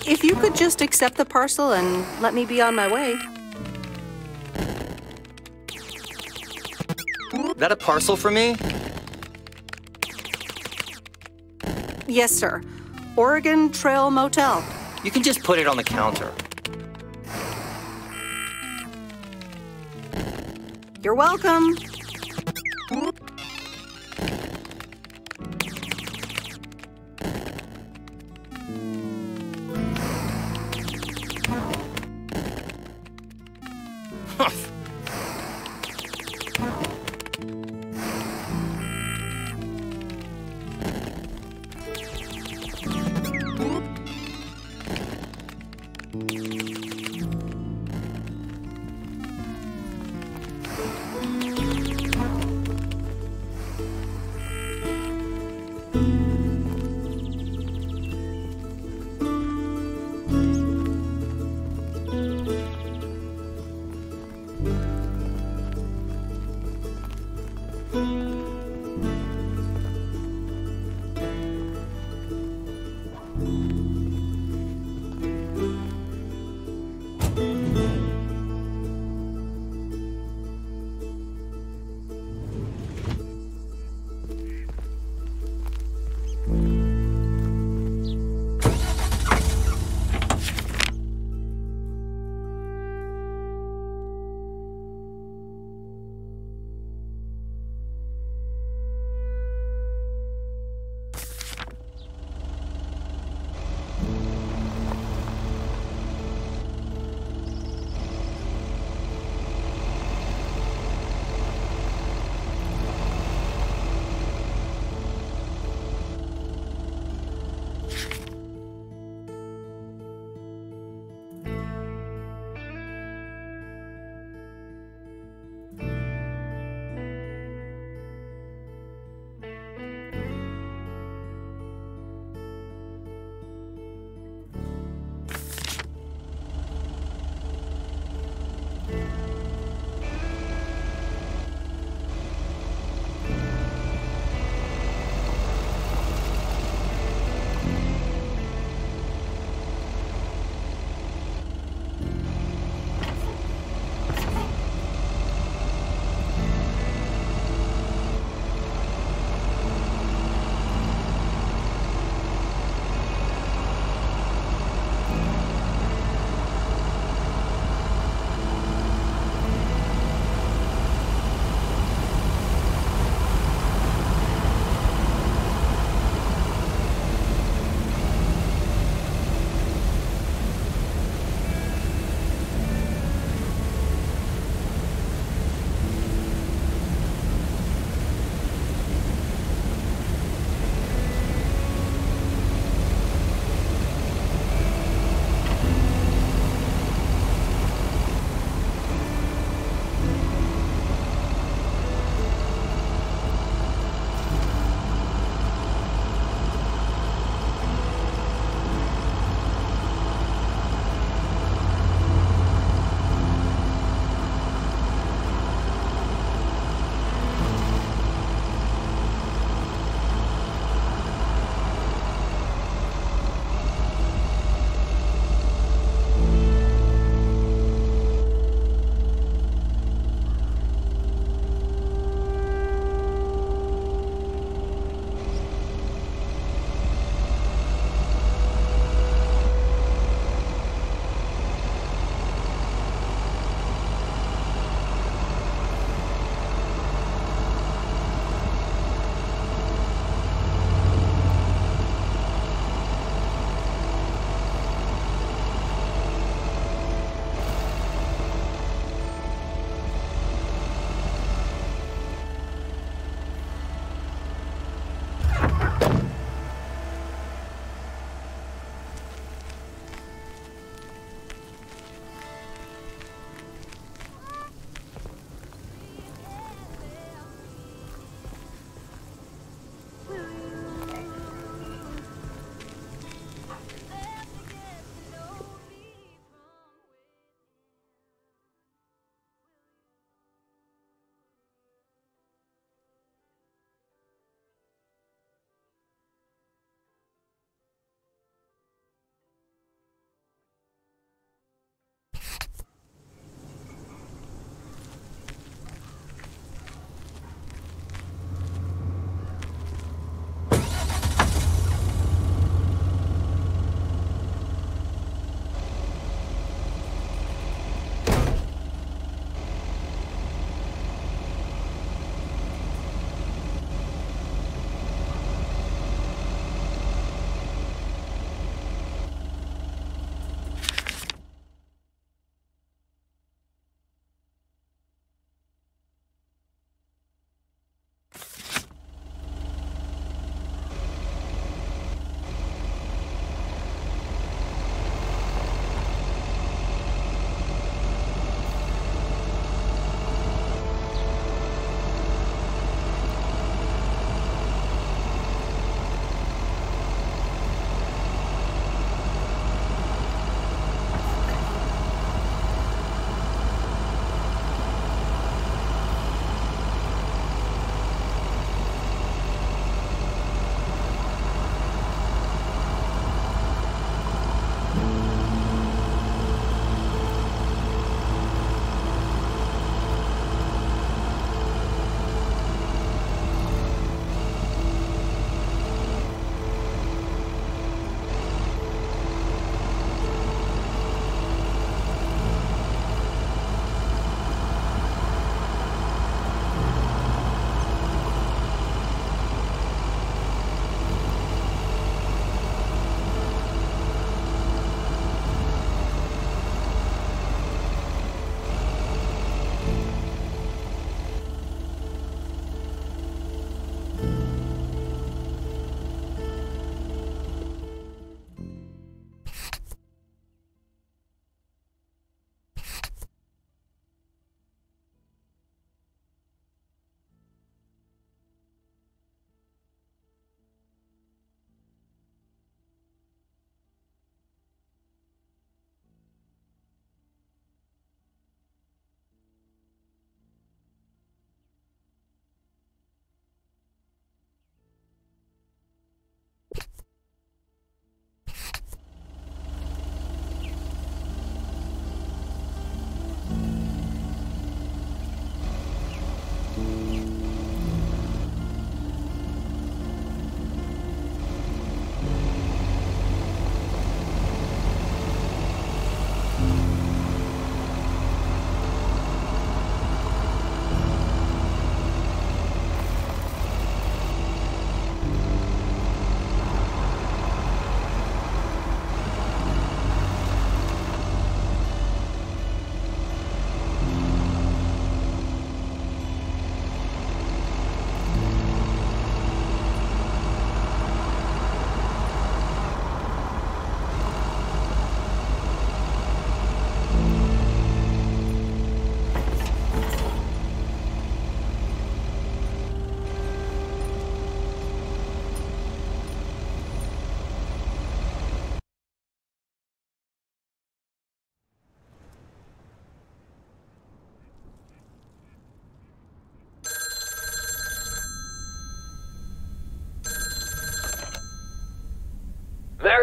If you could just accept the parcel and let me be on my way. That a parcel for me? Yes, sir. Oregon Trail Motel. You can just put it on the counter. You're welcome.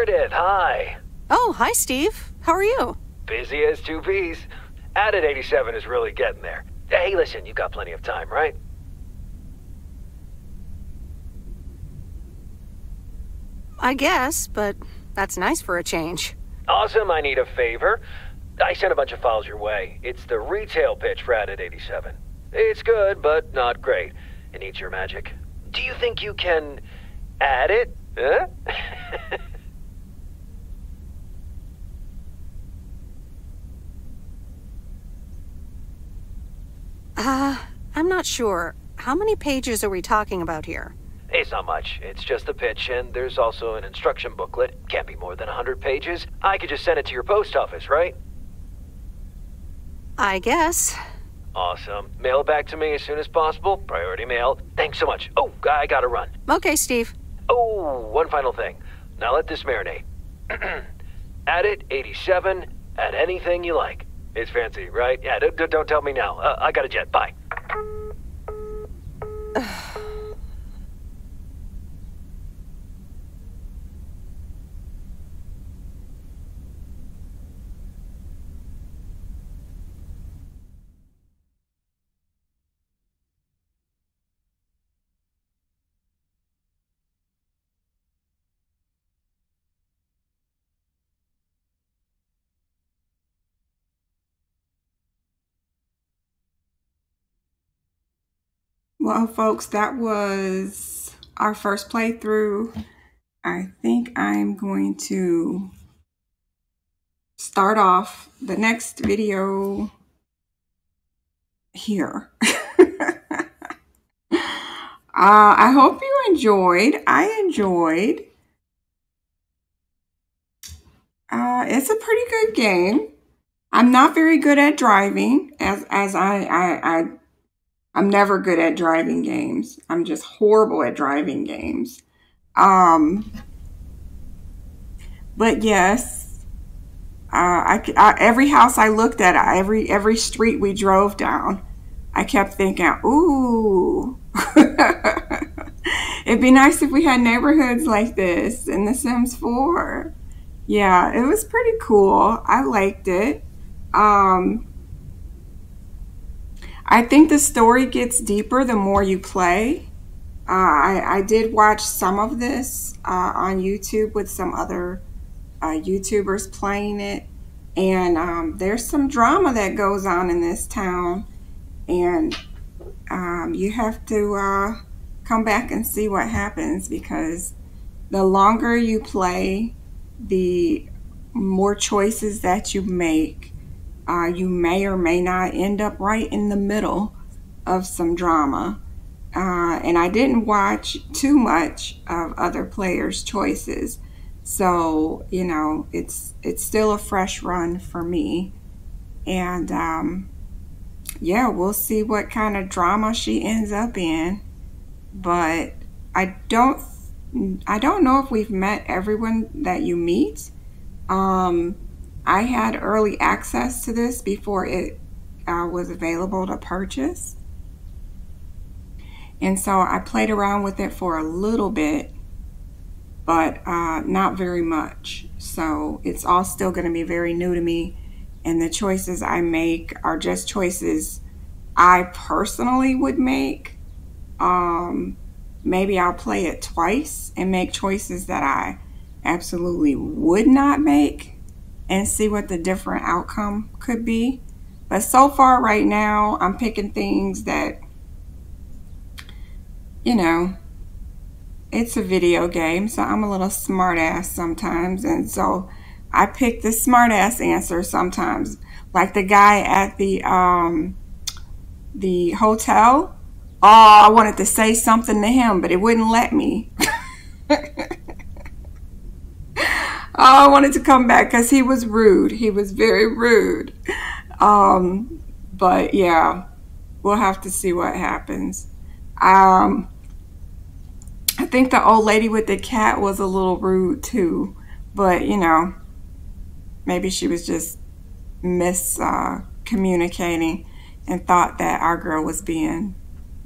Meredith, hi. Oh, hi, Steve. How are you? Busy as two peas. Added 87 is really getting there. Hey, listen, you've got plenty of time, right? I guess, but that's nice for a change. Awesome, I need a favor. I sent a bunch of files your way. It's the retail pitch for Added 87. It's good, but not great. It needs your magic. Do you think you can add it? Huh? I'm not sure. How many pages are we talking about here? It's not much. It's just the pitch, and there's also an instruction booklet. Can't be more than 100 pages. I could just send it to your post office, right? I guess. Awesome. Mail it back to me as soon as possible. Priority mail. Thanks so much. Oh, I gotta run. Okay, Steve. Oh, one final thing. Now let this marinate. Add it, 87, add anything you like. It's fancy, right? Yeah, don't tell me now. I got a jet. Bye. Well, folks, that was our first playthrough. I think I'm going to start off the next video here. I hope you enjoyed. I enjoyed. It's a pretty good game. I'm not very good at driving, I'm never good at driving games. I'm just horrible at driving games. But yes, every house I looked at, every street we drove down, I kept thinking, ooh, it'd be nice if we had neighborhoods like this in The Sims 4. Yeah, it was pretty cool. I liked it. I think the story gets deeper the more you play. I did watch some of this on YouTube with some other YouTubers playing it. And there's some drama that goes on in this town. And you have to come back and see what happens, because the longer you play, the more choices that you make. You may or may not end up right in the middle of some drama. And I didn't watch too much of other players' choices. So, you know, it's still a fresh run for me. And yeah, we'll see what kind of drama she ends up in. But I don't know if we've met everyone that you meet. I had early access to this before it was available to purchase. And so I played around with it for a little bit, but not very much. So it's all still going to be very new to me. And the choices I make are just choices I personally would make. Maybe I'll play it twice and make choices that I absolutely would not make, and see what the different outcome could be. But so far right now, I'm picking things that, you know, it's a video game, so I'm a little smart ass sometimes. And so I pick the smart ass answer sometimes. Like the guy at the hotel. Oh, I wanted to say something to him, but it wouldn't let me. Oh, I wanted to come back because he was rude. He was very rude. But yeah, we'll have to see what happens. I think the old lady with the cat was a little rude too. But, you know, maybe she was just miscommunicating and thought that our girl was being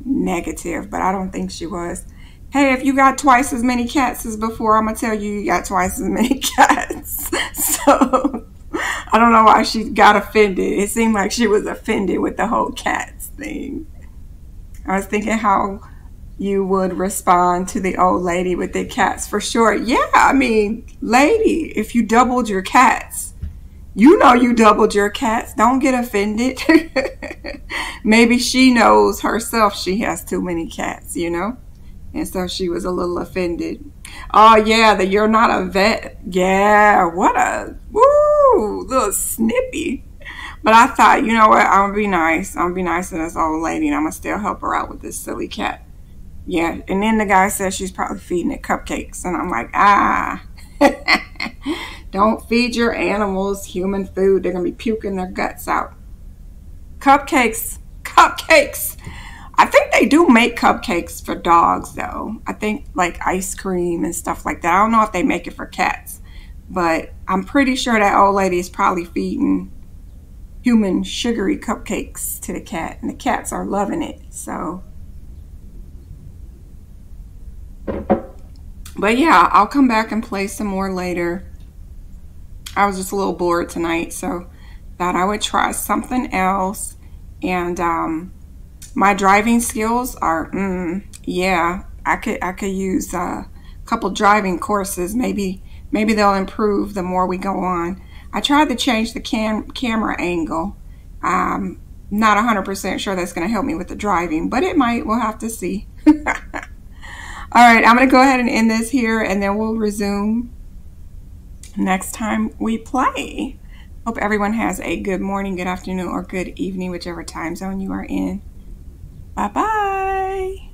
negative. But I don't think she was. Hey, if you got twice as many cats as before, I'm going to tell you you got twice as many cats. So, I don't know why she got offended. It seemed like she was offended with the whole cats thing. I was thinking how you would respond to the old lady with the cats for sure. Yeah, I mean, lady, if you doubled your cats, you know you doubled your cats. Don't get offended. Maybe she knows herself she has too many cats, you know? And so she was a little offended. Oh, yeah, that you're not a vet. Yeah, what a, woo, little snippy. But I thought, you know what, I'm going to be nice. I'm going to be nice to this old lady, and I'm going to still help her out with this silly cat. Yeah, and then the guy says she's probably feeding it cupcakes. And I'm like, don't feed your animals human food. They're going to be puking their guts out. Cupcakes. Cupcakes. I think they do make cupcakes for dogs, though. I think like ice cream and stuff like that. I don't know if they make it for cats. But I'm pretty sure that old lady is probably feeding human sugary cupcakes to the cat. And the cats are loving it. So, but yeah, I'll come back and play some more later. I was just a little bored tonight, so thought I would try something else. And my driving skills are, yeah, I could use a couple driving courses. Maybe they'll improve the more we go on. I tried to change the camera angle. Not 100% sure that's going to help me with the driving, but it might. We'll have to see. All right, I'm going to go ahead and end this here, and then we'll resume next time we play. Hope everyone has a good morning, good afternoon, or good evening, whichever time zone you are in. Bye-bye.